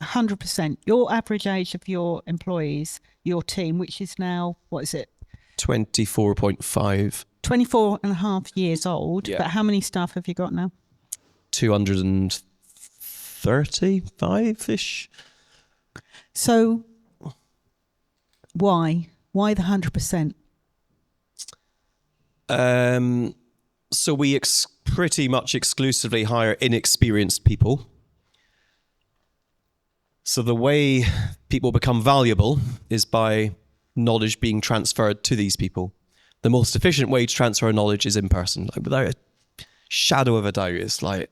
100%. Your average age of your employees, your team, which is now, what is it? 24.5. 24 and a half years old. Yeah. But how many staff have you got now? 235-ish. So why the 100%? So we pretty much exclusively hire inexperienced people. So the way people become valuable is by knowledge being transferred to these people. The most efficient way to transfer knowledge is in person, like, without a shadow of a doubt. It's like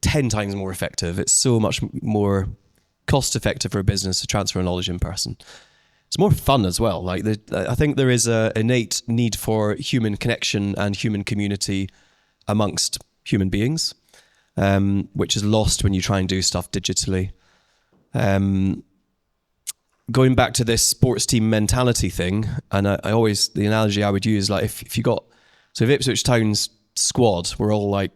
10 times more effective. It's so much more cost effective for a business to transfer knowledge in person. It's more fun as well. Like, I think there is an innate need for human connection and human community amongst human beings, which is lost when you try and do stuff digitally. Going back to this sports team mentality thing, and I always, the analogy I would use, like, if Ipswich Town's squad were all like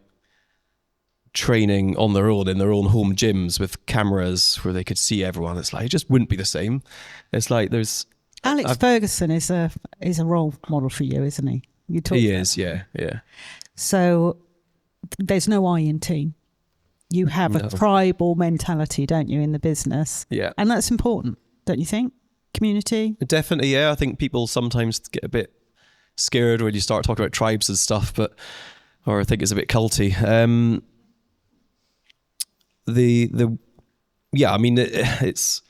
training on their own in their own home gyms with cameras where they could see everyone, it's like, it just wouldn't be the same. It's like there's Alex Ferguson is a role model for you, isn't he? He is, yeah. So there's no I in team. You have a tribal mentality, don't you, in the business? Yeah. And that's important, don't you think? Community? Definitely, yeah. I think people sometimes get a bit scared when you start talking about tribes and stuff, or I think it's a bit culty. It's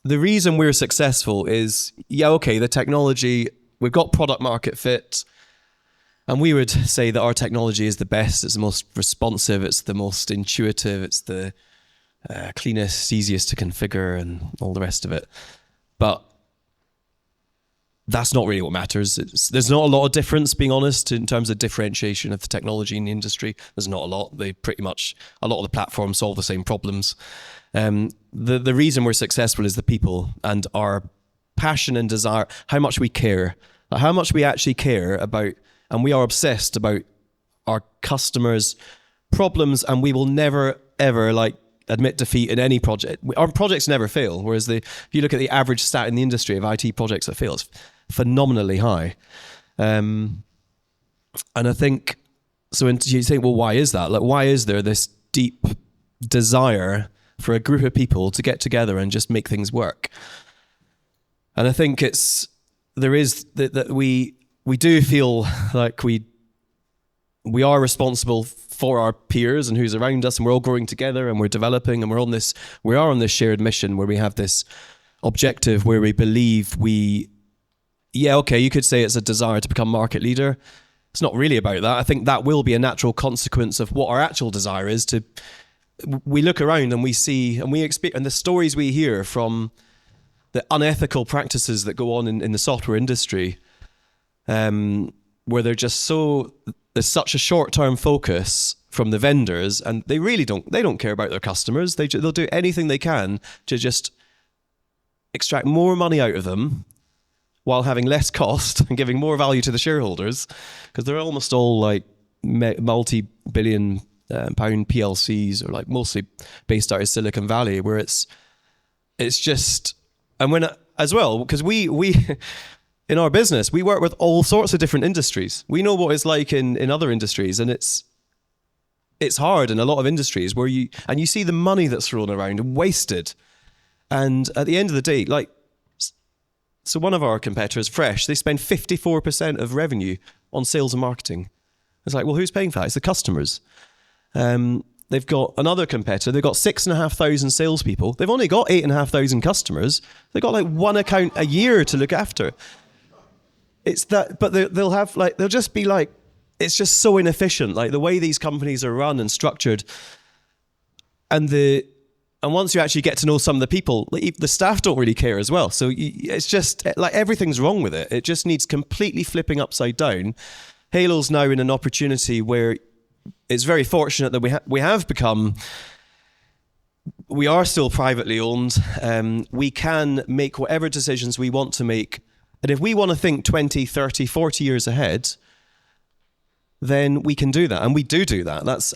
the reason we're successful is, the technology, we've got product market fit, and we would say that our technology is the best, it's the most responsive, it's the most intuitive, it's the cleanest, easiest to configure, and all the rest of it. But that's not really what matters. There's not a lot of difference, being honest, in terms of differentiation of the technology in the industry. There's not a lot. They pretty much, a lot of the platforms solve the same problems. The reason we're successful is the people and our passion and desire, how much we care, how much we actually care about, and we are obsessed about our customers' problems, and we will never, ever admit defeat in any project. Our projects never fail, whereas if you look at the average stat in the industry of IT projects that fail, it's phenomenally high. And I think, so you think, well, why is that? Why is there this deep desire for a group of people to get together and just make things work? And I think there is that we do feel like we are responsible for our peers and who's around us, and we're all growing together and we're developing, and we are on this shared mission where we have this objective where we believe you could say it's a desire to become market leader. It's not really about that. I think that will be a natural consequence of what our actual desire is. We look around and we see and we experience, and the stories we hear from the unethical practices that go on in the software industry, where there's such a short-term focus from the vendors, and they don't care about their customers. They'll do anything they can to just extract more money out of them while having less cost and giving more value to the shareholders, because they're almost all multi-billion pound PLCs, or mostly based out of Silicon Valley, where it's just, and when as well, because we in our business, we work with all sorts of different industries. We know what it's like in other industries, and it's hard in a lot of industries where you see the money that's thrown around and wasted. And at the end of the day, so one of our competitors, Fresh, they spend 54% of revenue on sales and marketing. It's well, who's paying for that? It's the customers. They've got another competitor. They've got 6,500 salespeople. They've only got 8,500 customers. They've got one account a year to look after. It's that, but they'll have they'll just be it's just so inefficient, the way these companies are run and structured. And once you actually get to know some of the people, the staff don't really care as well. So it's just everything's wrong with it. It just needs completely flipping upside down. Halo's now in an opportunity where it's very fortunate that we are still privately owned. We can make whatever decisions we want to make. And if we want to think 20, 30, 40 years ahead, then we can do that. And we do that.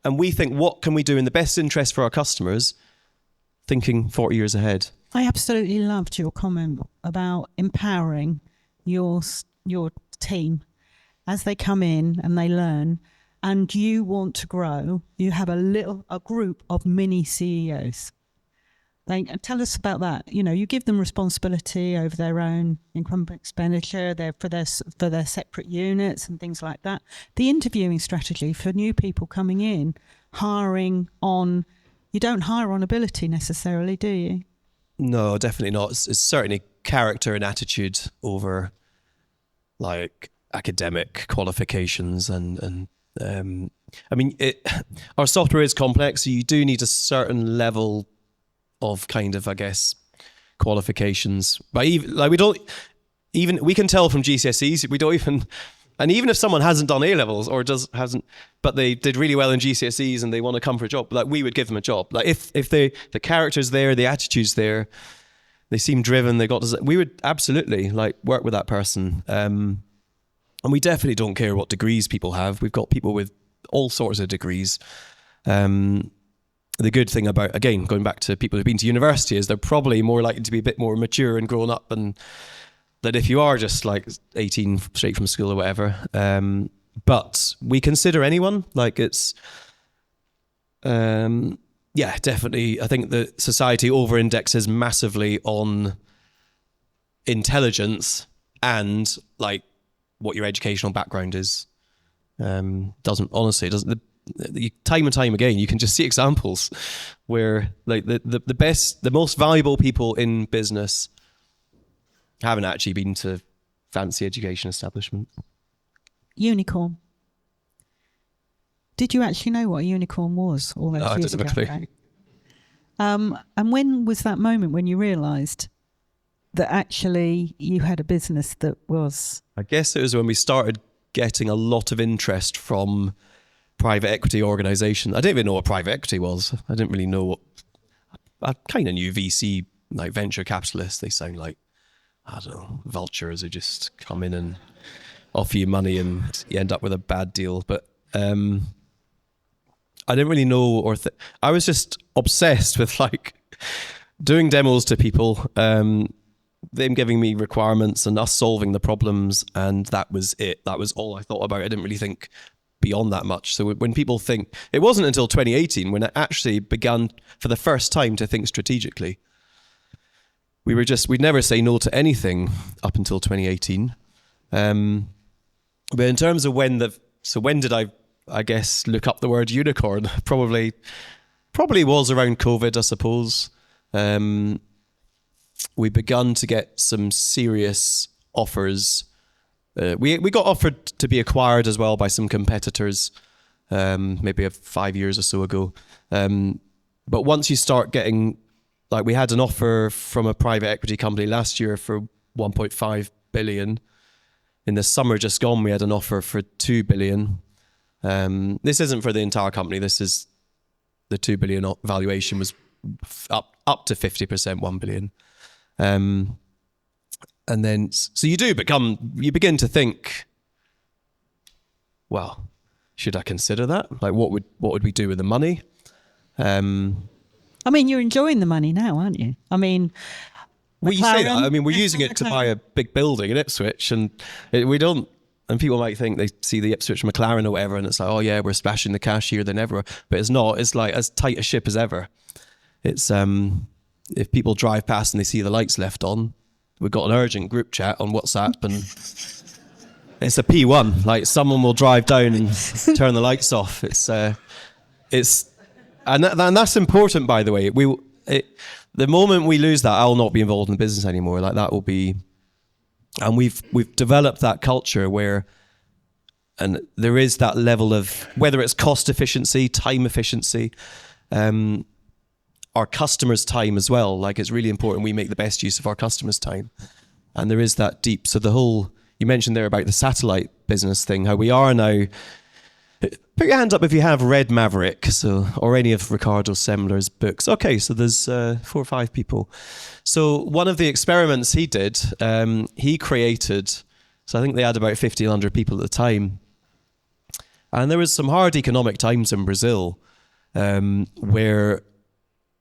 And we think, what can we do in the best interest for our customers, thinking 40 years ahead? I absolutely loved your comment about empowering your team as they come in and they learn, and you want to grow. You have a group of mini CEOs. Tell us about that. You give them responsibility over their own income expenditure, for their separate units and things like that. The interviewing strategy for new people coming in, you don't hire on ability necessarily, do you? No, definitely not. It's certainly character and attitude over academic qualifications and our software is complex, so you do need a certain level of qualifications. But we can tell from GCSEs, and even if someone hasn't done A-levels but they did really well in GCSEs and they want to come for a job, we would give them a job. If the character's there, the attitude's there, they seem driven, we would absolutely work with that person. And we definitely don't care what degrees people have. We've got people with all sorts of degrees. The good thing about, again, going back to people who've been to university, is they're probably more likely to be a bit more mature and grown up, and that if you are just 18 straight from school or whatever. But we consider anyone. Definitely. I think the society over-indexes massively on intelligence and what your educational background is. Doesn't time and time again, you can just see examples where the most valuable people in business haven't actually been to fancy education establishment. Unicorn. Did you actually know what a unicorn was all those years ago? I didn't have a clue. And when was that moment when you realised that actually you had a business that was... I guess it was when we started getting a lot of interest from private equity organisations. I didn't even know what private equity was. I didn't really know what... I kind of knew VC, like venture capitalists. They sound like, I don't know, vultures who just come in and offer you money and you end up with a bad deal. But I didn't really know, I was just obsessed with like doing demos to people, them giving me requirements and us solving the problems, and that was it. That was all I thought about. I didn't really think beyond that much. So when people think, it wasn't until 2018 when I actually began for the first time to think strategically. We'd never say no to anything up until 2018. But in terms of when did I guess, look up the word unicorn? Probably was around COVID, I suppose. We begun to get some serious offers. We got offered to be acquired as well by some competitors, maybe 5 years or so ago. But once you start getting, like, we had an offer from a private equity company last year for 1.5 billion. In the summer just gone, we had an offer for 2 billion. This isn't for the entire company. This is the 2 billion valuation was up to 50%, 1 billion. And then, so you begin to think, well, should I consider that? Like, what would we do with the money? I mean, you're enjoying the money now, aren't you? I mean, well, you say that. I mean, we're using it to buy a big building in Ipswich, and we don't. And people might think they see the Ipswich McLaren or whatever, and it's like, oh yeah, we're splashing the cash here than ever. But it's not. It's like as tight a ship as ever. It's if people drive past and they see the lights left on, we've got an urgent group chat on WhatsApp, and it's a P1. Like, someone will drive down and turn the lights off. And that's important, by the way. The moment we lose that, I'll not be involved in the business anymore. Like, that will be, and we've developed that culture where, and there is that level of, whether it's cost efficiency, time efficiency, our customers' time as well. Like, it's really important we make the best use of our customers' time. And there is that deep, so the whole, you mentioned there about the satellite business thing, how we are now. Put your hand up if you have read Maverick, or any of Ricardo Semler's books. Okay, so there's 4 or 5 people. So one of the experiments he did, he created, so I think they had about 1,500 people at the time. And there was some hard economic times in Brazil, where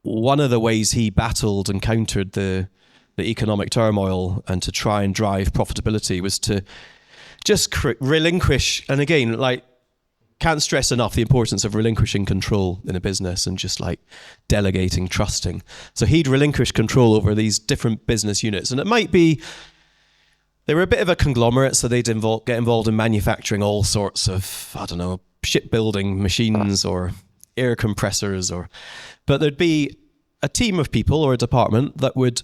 one of the ways he battled and countered the economic turmoil and to try and drive profitability was to just relinquish, and again, like, can't stress enough the importance of relinquishing control in a business and just like delegating, trusting. So he'd relinquish control over these different business units. And it might be, they were a bit of a conglomerate, so they'd get involved in manufacturing all sorts of, I don't know, shipbuilding machines or air compressors, but there'd be a team of people or a department that would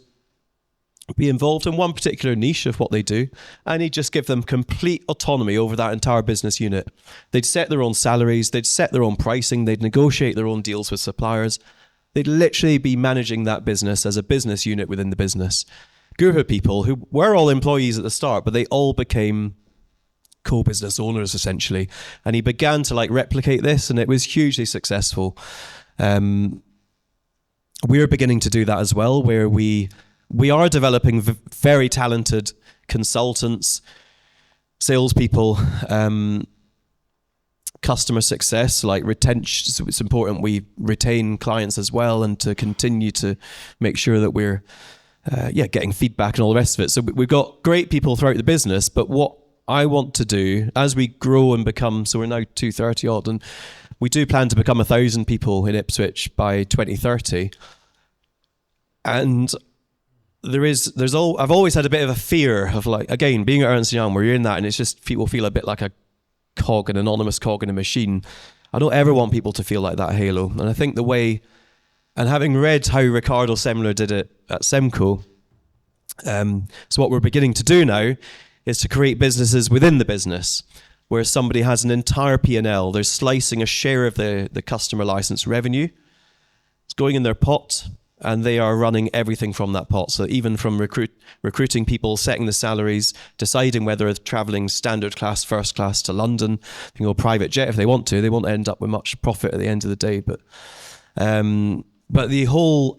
be involved in one particular niche of what they do, and he'd just give them complete autonomy over that entire business unit. They'd set their own salaries, they'd set their own pricing, they'd negotiate their own deals with suppliers. They'd literally be managing that business as a business unit within the business. Group of people who were all employees at the start, but they all became co-business owners essentially. And he began to like replicate this, and it was hugely successful. We're beginning to do that as well, where we are developing very talented consultants, salespeople, customer success, like retention. So it's important we retain clients as well, and to continue to make sure that we're getting feedback and all the rest of it. So we've got great people throughout the business, but what I want to do as we grow and become, so we're now 230 odd, and we do plan to become 1,000 people in Ipswich by 2030. And I've always had a bit of a fear of, like, again, being at Ernst & Young, where you're in that and it's just, people feel a bit like a cog, an anonymous cog in a machine. I don't ever want people to feel like that halo. And I think the way, and having read how Ricardo Semler did it at Semco, so what we're beginning to do now is to create businesses within the business, where somebody has an entire P&L, they're slicing a share of the customer license revenue, it's going in their pot, and they are running everything from that pot. So even from recruiting people, setting the salaries, deciding whether they're traveling standard class, first class to London, they can go private jet if they want to. They won't end up with much profit at the end of the day. But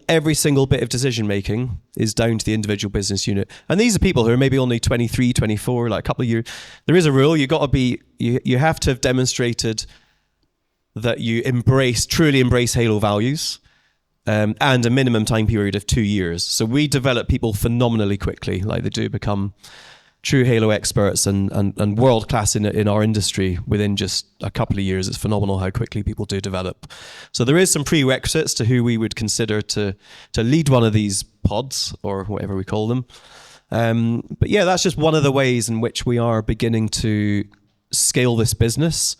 every single bit of decision making is down to the individual business unit. And these are people who are maybe only 23, 24, like a couple of years. There is a rule. You have to have demonstrated that you truly embrace Halo values. And a minimum time period of 2 years. So we develop people phenomenally quickly. Like, they do become true Halo experts and world class in our industry within just a couple of years. It's phenomenal how quickly people do develop. So there is some prerequisites to who we would consider to lead one of these pods, or whatever we call them. But yeah, that's just one of the ways in which we are beginning to scale this business.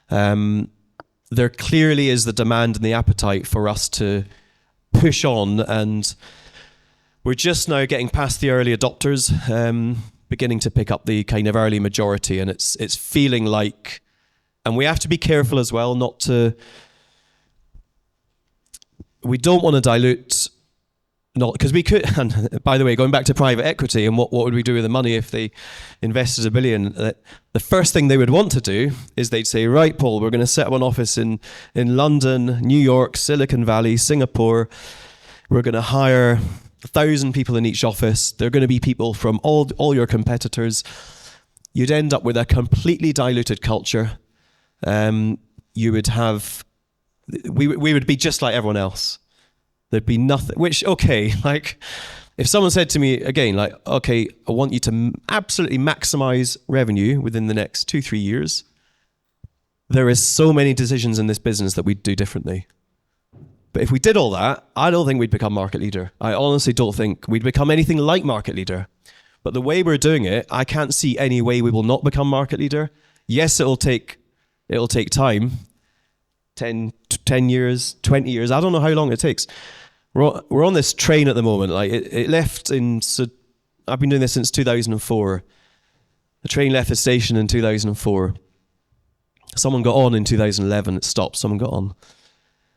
There clearly is the demand and the appetite for us to push on, and we're just now getting past the early adopters, beginning to pick up the kind of early majority, and it's feeling like, and we have to be careful as well we don't want to dilute, because we could, and by the way, going back to private equity and what would we do with the money if they invested $1 billion, the first thing they would want to do is they'd say, right, Paul, we're going to set up an office in London, New York, Silicon Valley, Singapore. We're going to hire 1,000 people in each office. They're going to be people from all your competitors. You'd end up with a completely diluted culture. We would be just like everyone else. There'd be nothing, which, okay, like, if someone said to me again, like, okay, I want you to absolutely maximize revenue within the next 2-3 years, there is so many decisions in this business that we'd do differently. But if we did all that, I don't think we'd become market leader. I honestly don't think we'd become anything like market leader. But the way we're doing it, I can't see any way we will not become market leader. Yes, it'll take time, 10 years, 20 years. I don't know how long it takes. We're on this train at the moment. Like, it left so I've been doing this since 2004. The train left the station in 2004. Someone got on in 2011. It stopped. Someone got on.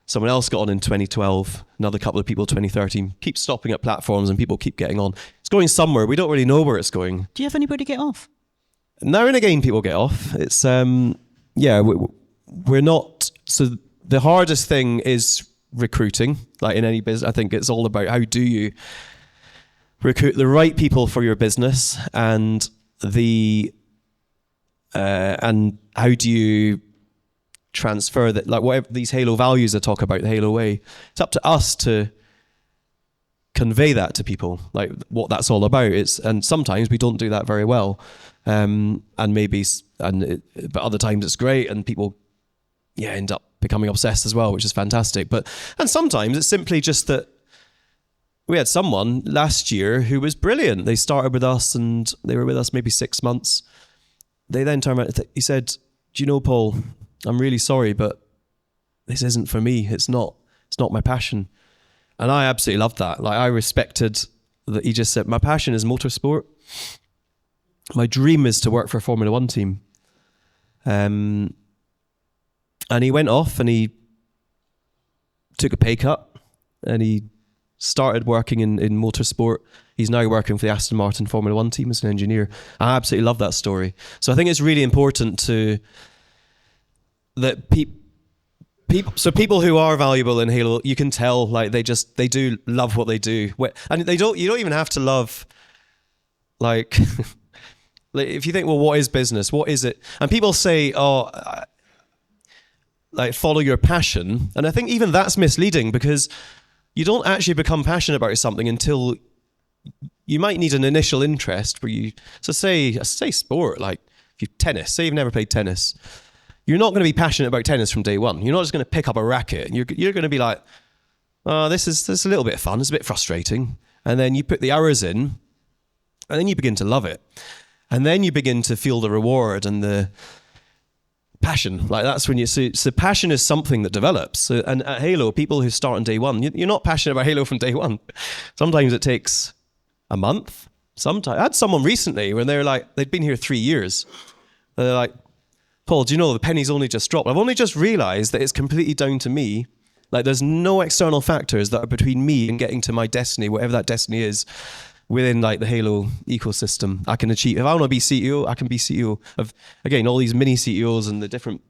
Someone else got on in 2012. Another couple of people 2013. Keep stopping at platforms and people keep getting on. It's going somewhere. We don't really know where it's going. Do you have anybody get off? Now and again, people get off. It's we're not. So the hardest thing is recruiting, like in any business. I think it's all about how do you recruit the right people for your business, and how do you transfer that, like, whatever these Halo values I talk about, the Halo way. It's up to us to convey that to people, like what that's all about. And sometimes we don't do that very well, but other times it's great, and people end up becoming obsessed as well, which is fantastic. And sometimes it's simply just that we had someone last year who was brilliant. They started with us and they were with us maybe 6 months. They then turned around, he said, do you know, Paul, I'm really sorry, but this isn't for me. It's not my passion. And I absolutely loved that. Like, I respected that he just said, my passion is motorsport. My dream is to work for a Formula One team. And he went off and he took a pay cut and he started working in motorsport. He's now working for the Aston Martin Formula One team as an engineer. I absolutely love that story. So I think it's really important that people who are valuable in Halo, you can tell, like, they do love what they do. And you don't even have to love, like, like, if you think, well, what is business? What is it? And people say, like, follow your passion. And I think even that's misleading, because you don't actually become passionate about something until you might need an initial interest where say sport, like if tennis, say you've never played tennis. You're not going to be passionate about tennis from day one. You're not just going to pick up a racket and you're going to be like, oh, this is a little bit of fun. It's a bit frustrating. And then you put the hours in and then you begin to love it. And then you begin to feel the reward and the passion. Like, that's when so passion is something that develops. So, and at Halo, people who start on day one, you're not passionate about Halo from day one. Sometimes it takes a month. Sometimes I had someone recently when they'd been here 3 years. And they're like, Paul, do you know the penny's only just dropped? I've only just realised that it's completely down to me Like there's no external factors that are between me and getting to my destiny, whatever that destiny is, within like the Halo ecosystem. I can achieve, if I want to be CEO, I can be CEO of, again, all these mini CEOs and the different.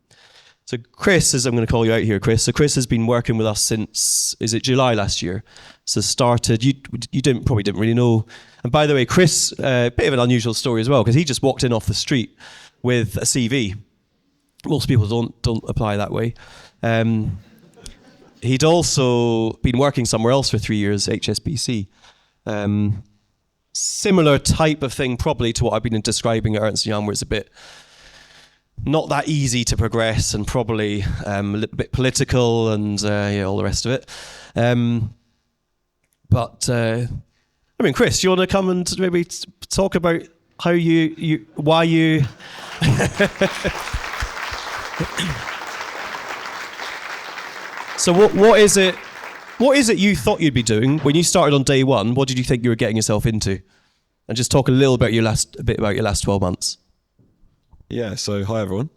So Chris, I'm going to call you out here, Chris. So Chris has been working with us since, is it July last year? So started, you probably didn't really know. And by the way, Chris, a bit of an unusual story as well, because he just walked in off the street with a CV. Most people don't apply that way. He'd also been working somewhere else for 3 years, HSBC. Similar type of thing probably to what I've been describing at Ernst & Young, where it's a bit not that easy to progress and probably a little bit political and all the rest of it. But I mean, Chris, do you want to come and maybe talk about how why you... So what is it you thought you'd be doing when you started on day one? What did you think you were getting yourself into? And just talk a little about a bit about your last 12 months. Yeah, so hi everyone.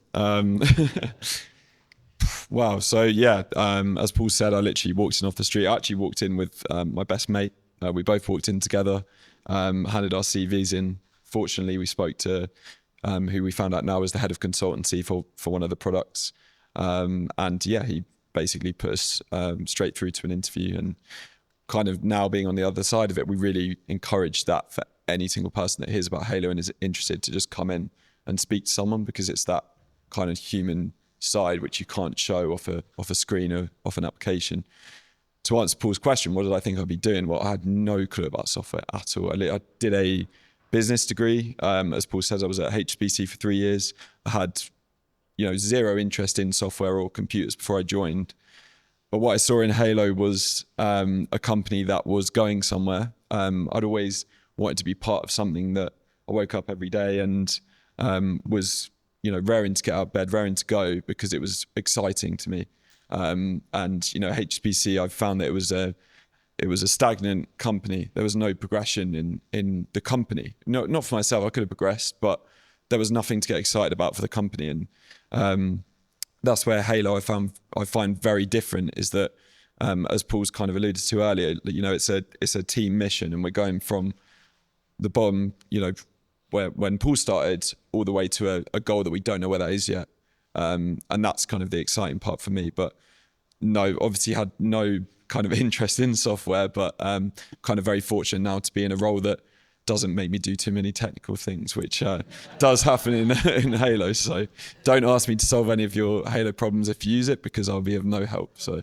Wow, so yeah, as Paul said, I literally walked in off the street. I actually walked in with my best mate. We both walked in together, handed our CVs in. Fortunately, we spoke to who we found out now was the head of consultancy for one of the products. And yeah, he basically put us straight through to an interview. And kind of now being on the other side of it, we really encourage that for any single person that hears about Halo and is interested to just come in and speak to someone, because it's that kind of human side which you can't show off a screen or off an application. To answer Paul's question, what did I think I'd be doing? Well, I had no clue about software at all. I did a business degree. As Paul says, I was at HBC for 3 years. I had, zero interest in software or computers before I joined. But what I saw in Halo was a company that was going somewhere. I'd always wanted to be part of something that I woke up every day and was, raring to get out of bed, raring to go, because it was exciting to me. And HPC, I found that it was a stagnant company. There was no progression in the company. No, not for myself. I could have progressed, but there was nothing to get excited about for the company. And that's where Halo I find very different, is that as Paul's kind of alluded to earlier, it's a team mission, and we're going from the bottom, where when Paul started, all the way to a goal that we don't know where that is yet. And that's kind of the exciting part for me. But no, obviously had no kind of interest in software, but kind of very fortunate now to be in a role that doesn't make me do too many technical things, which does happen in Halo. So don't ask me to solve any of your Halo problems if you use it, because I'll be of no help. So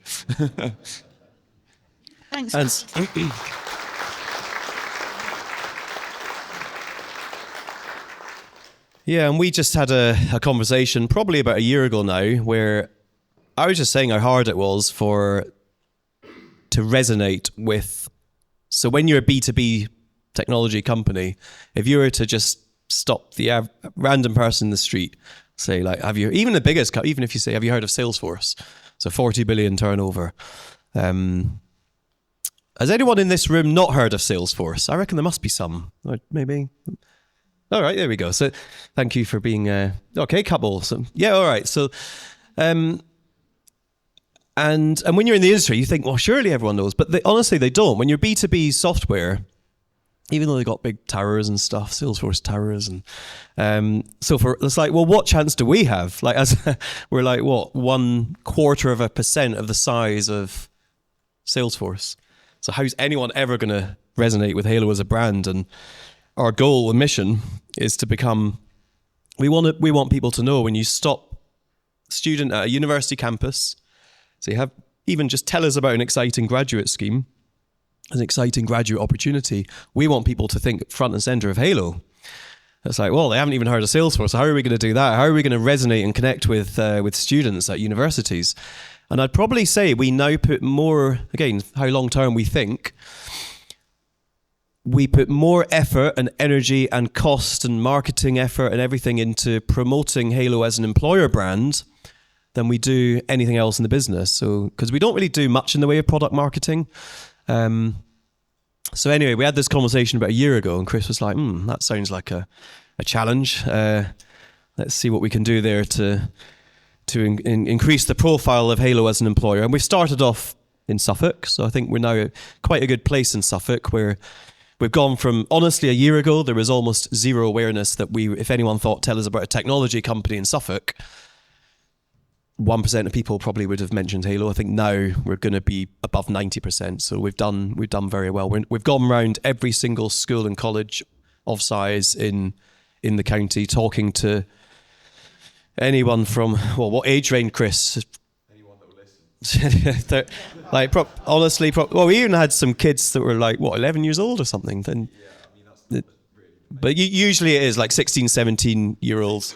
Thanks. Yeah, and we just had a conversation probably about a year ago now, where I was just saying how hard it was to resonate with. So when you're a B2B technology company, if you were to just stop the random person in the street, say like, even the biggest, even if you say, have you heard of Salesforce? So 40 billion turnover. Has anyone in this room not heard of Salesforce? I reckon there must be some, maybe. All right, there we go. So thank you for being, okay, couple. So, yeah, all right. So, and when you're in the industry, you think, well, surely everyone knows, but honestly, they don't. When you're B2B software, even though they got big towers and stuff, Salesforce towers, and it's like, well, what chance do we have? Like, we're like, what, 0.25% of the size of Salesforce. So how's anyone ever going to resonate with Halo as a brand? And our goal and mission is to become, we want people to know, when you stop a student at a university campus, so you have, even just tell us about an exciting graduate scheme, an exciting graduate opportunity, we want people to think front and center of Halo. It's like, well, they haven't even heard of Salesforce, so how are we going to do that? How are we going to resonate and connect with students at universities? And I'd probably say we now put more, again, how long term we think, we put more effort and energy and cost and marketing effort and everything into promoting Halo as an employer brand than we do anything else in the business. So, because we don't really do much in the way of product marketing. So anyway, we had this conversation about a year ago, and Chris was like, that sounds like a challenge. Let's see what we can do there to increase the profile of Halo as an employer. And we've started off in Suffolk, so I think we're now quite a good place in Suffolk, where we've gone from, honestly, a year ago, there was almost zero awareness that if anyone thought, tell us about a technology company in Suffolk, 1% of people probably would have mentioned Halo. I think now we're going to be above 90%. So we've done very well. We've gone around every single school and college of size in the county, talking to anyone from, well, what age range, Chris? Anyone that will listen. Like, honestly, well, we even had some kids that were like, 11 years old or something. Then, but usually it is like 16, 17-year-olds.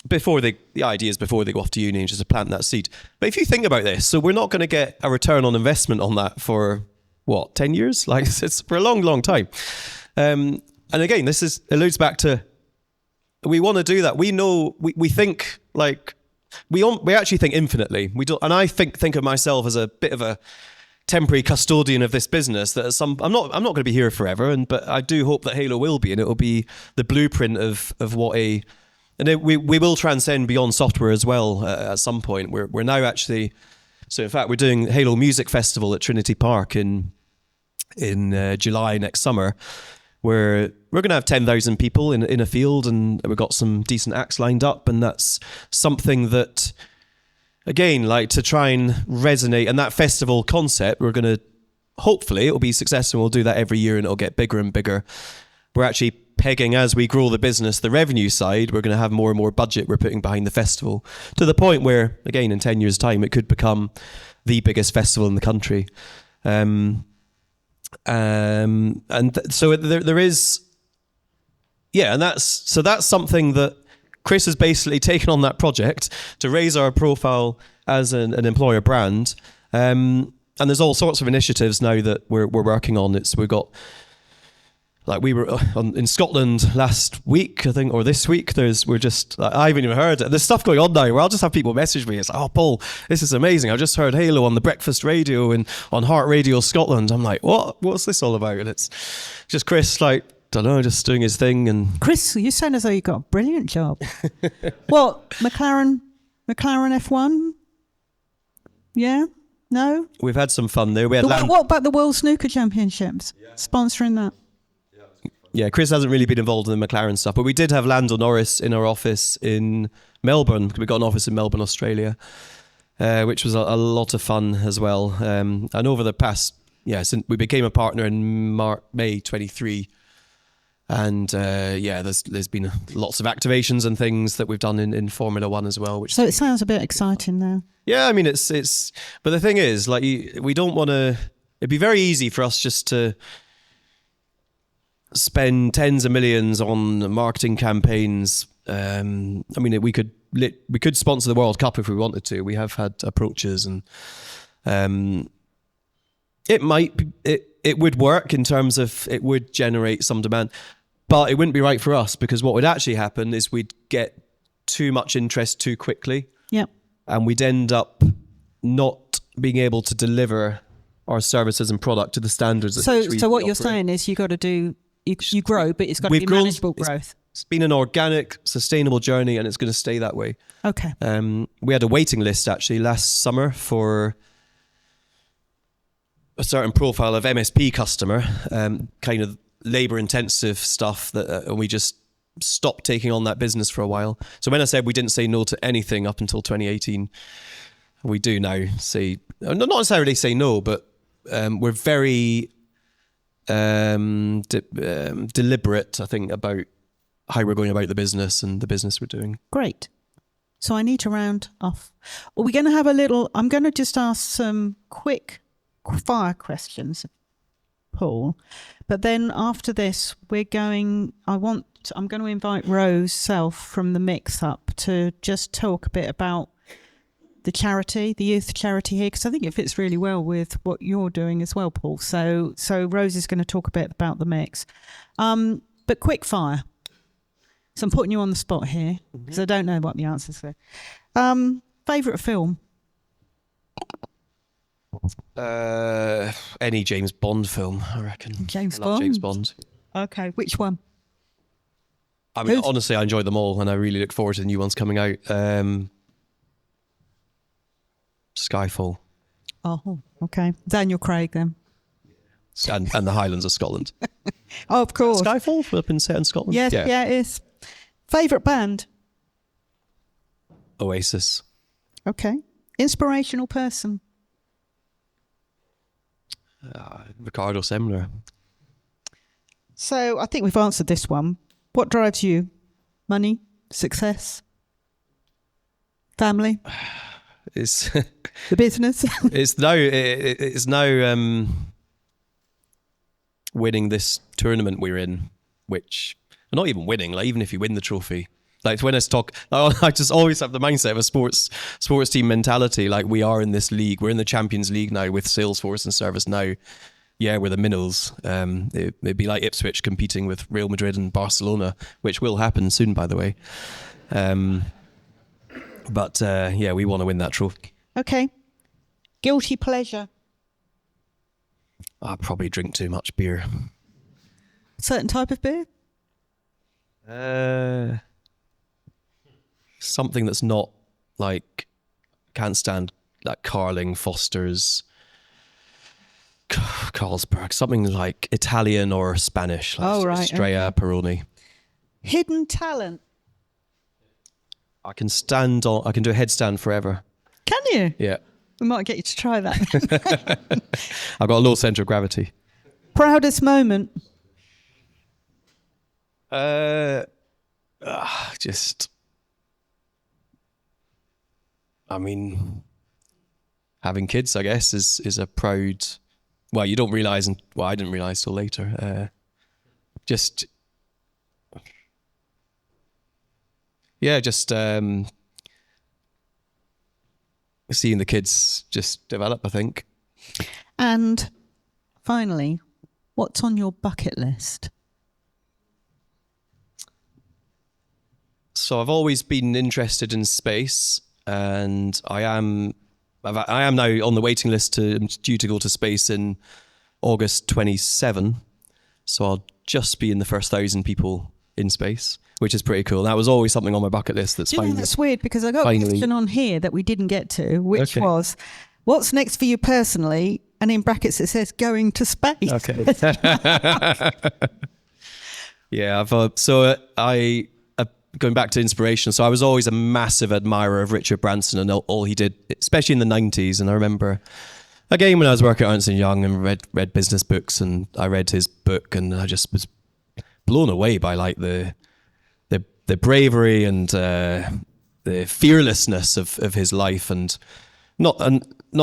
Before the idea is before they go off to uni, just to plant that seed. But if you think about this, so we're not going to get a return on investment on that for 10 years? Like, it's for a long, long time. And again, it alludes back to, we want to do that. We know, we think like, we actually think infinitely. We don't, and I think of myself as a bit of a temporary custodian of this business. That I'm not going to be here forever, but I do hope that Halo will be, and it will be the blueprint of what and we will transcend beyond software as well at some point. We're now actually, so in fact, we're doing Halo Music Festival at Trinity Park in July next summer, where we're going to have 10,000 people in a field, and we've got some decent acts lined up, and that's something that, again, like to try and resonate. And that festival concept, we're going to, hopefully, it'll be successful. We'll do that every year, and it'll get bigger and bigger. We're actually pegging, as we grow the business, the revenue side, we're going to have more and more budget we're putting behind the festival, to the point where, again, in 10 years' time, it could become the biggest festival in the country. So there is, and that's something that Chris has basically taken on that project to raise our profile as an employer brand. And there's all sorts of initiatives now that we're working on. We've got, like, we were in Scotland last week, I think, or this week. I haven't even heard it. There's stuff going on now where I'll just have people message me. It's like, oh, Paul, this is amazing. I just heard Halo on the breakfast radio and on Heart Radio Scotland. I'm like, what's this all about? And it's just Chris, like, don't know, just doing his thing. And Chris, you sound as though you got a brilliant job. What, McLaren F1? Yeah? No? We've had some fun there. What about the World Snooker Championships? Yeah. Sponsoring that? Yeah, Chris hasn't really been involved in the McLaren stuff, but we did have Lando Norris in our office in Melbourne. We got an office in Melbourne, Australia, which was a lot of fun as well. And over the past, since we became a partner in May 23, and there's been lots of activations and things that we've done in Formula One as well. So it sounds a bit exciting now. Yeah, I mean, it's. But the thing is, like, we don't want to. It'd be very easy for us just to spend tens of millions on marketing campaigns. I mean, we could sponsor the World Cup if we wanted to. We have had approaches, and it would work in terms of it would generate some demand, but it wouldn't be right for us, because what would actually happen is we'd get too much interest too quickly. Yeah. And we'd end up not being able to deliver our services and product to the standards. So what you're saying is you got to do. You grow, but it's got to be manageable growth. It's been an organic, sustainable journey, and it's going to stay that way. Okay. We had a waiting list actually last summer for a certain profile of MSP customer, kind of labour-intensive stuff, and we just stopped taking on that business for a while. So when I said we didn't say no to anything up until 2018, we do now say, not necessarily say no, but we're very deliberate, I think, about how we're going about the business and the business we're doing. Great. So I need to round off. We're going to have I'm going to just ask some quick fire questions, Paul. But then after this, I'm going to invite Rose Self from the Mix up to just talk a bit about the youth charity here, because I think it fits really well with what you're doing as well, Paul. So Rose is going to talk a bit about the Mix. But quick fire. So I'm putting you on the spot here, because I don't know what the answers are. Favourite film? Any James Bond film, I reckon. James I love Bond? James Bond. Okay, which one? I mean, honestly, I enjoy them all, and I really look forward to the new ones coming out. Skyfall. Oh, okay. Daniel Craig then. And the Highlands of Scotland. Oh, of course. Skyfall have been set in Scotland. Yes, yeah, it is. Favourite band? Oasis. Okay. Inspirational person? Ricardo Semler. So I think we've answered this one. What drives you? Money? Success? Family? It's The business? it's now winning this tournament we're in, which not even winning, like even if you win the trophy. Like when I talk, I just always have the mindset of a sports team mentality. Like we are in this league, we're in the Champions League now with Salesforce and ServiceNow. Yeah, we're the minnows. It'd be like Ipswich competing with Real Madrid and Barcelona, which will happen soon, by the way. But we want to win that trophy. Okay. Guilty pleasure? I probably drink too much beer. Certain type of beer? Something that's not like, can't stand like Carling, Foster's, Carlsberg, something like Italian or Spanish, like Estrella, Peroni. Hidden talent? I can do a headstand forever. Can you? Yeah. We might get you to try that. I've got a low centre of gravity. Proudest moment? Having kids, I guess, is a proud. Well, you don't realise, I didn't realise till later. Seeing the kids just develop, I think. And finally, what's on your bucket list? So I've always been interested in space, and I am now on the waiting list I'm due to go to space in August 27. So I'll just be in the first 1,000 people in space, which is pretty cool. That was always something on my bucket list. That's weird because I got a question on here that we didn't get to, which was, what's next for you personally? And in brackets it says going to space. Okay. Yeah, going back to inspiration. So I was always a massive admirer of Richard Branson and all he did, especially in the 90s. And I remember again when I was working at Ernst & Young and read business books, and I read his book, and I just was blown away by like the bravery and the fearlessness of his life, and not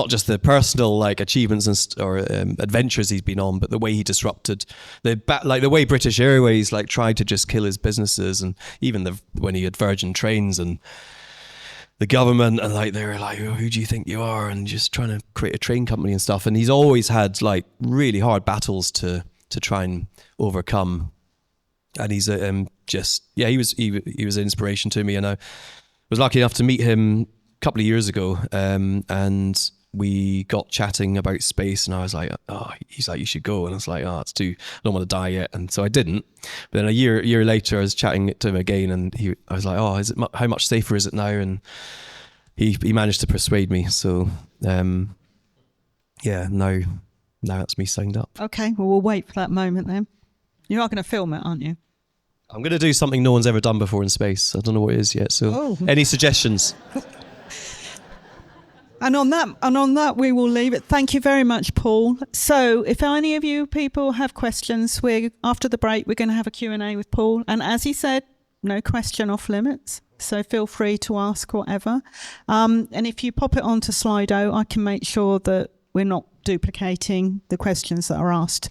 just the personal like achievements or adventures he's been on, but the way he disrupted the way British Airways like tried to just kill his businesses, and even when he had Virgin Trains and the government, and like they were like, oh, who do you think you are, and just trying to create a train company and stuff. And he's always had like really hard battles to try and overcome. And he's he was an inspiration to me, and I was lucky enough to meet him a couple of years ago, and we got chatting about space, and I was like, he's like, you should go, and I was like, it's too, I don't want to die yet, and so I didn't. But then a year later, I was chatting to him again, and I was like, how much safer is it now? And he managed to persuade me. So now that's me signed up. Okay, well we'll wait for that moment then. You are going to film it, aren't you? I'm going to do something no one's ever done before in space. I don't know what it is yet. So, Any suggestions? And on that, we will leave it. Thank you very much, Paul. So, if any of you people have questions, after the break we're going to have a Q&A with Paul. And as he said, no question off limits. So feel free to ask whatever. And if you pop it onto Slido, I can make sure that we're not duplicating the questions that are asked.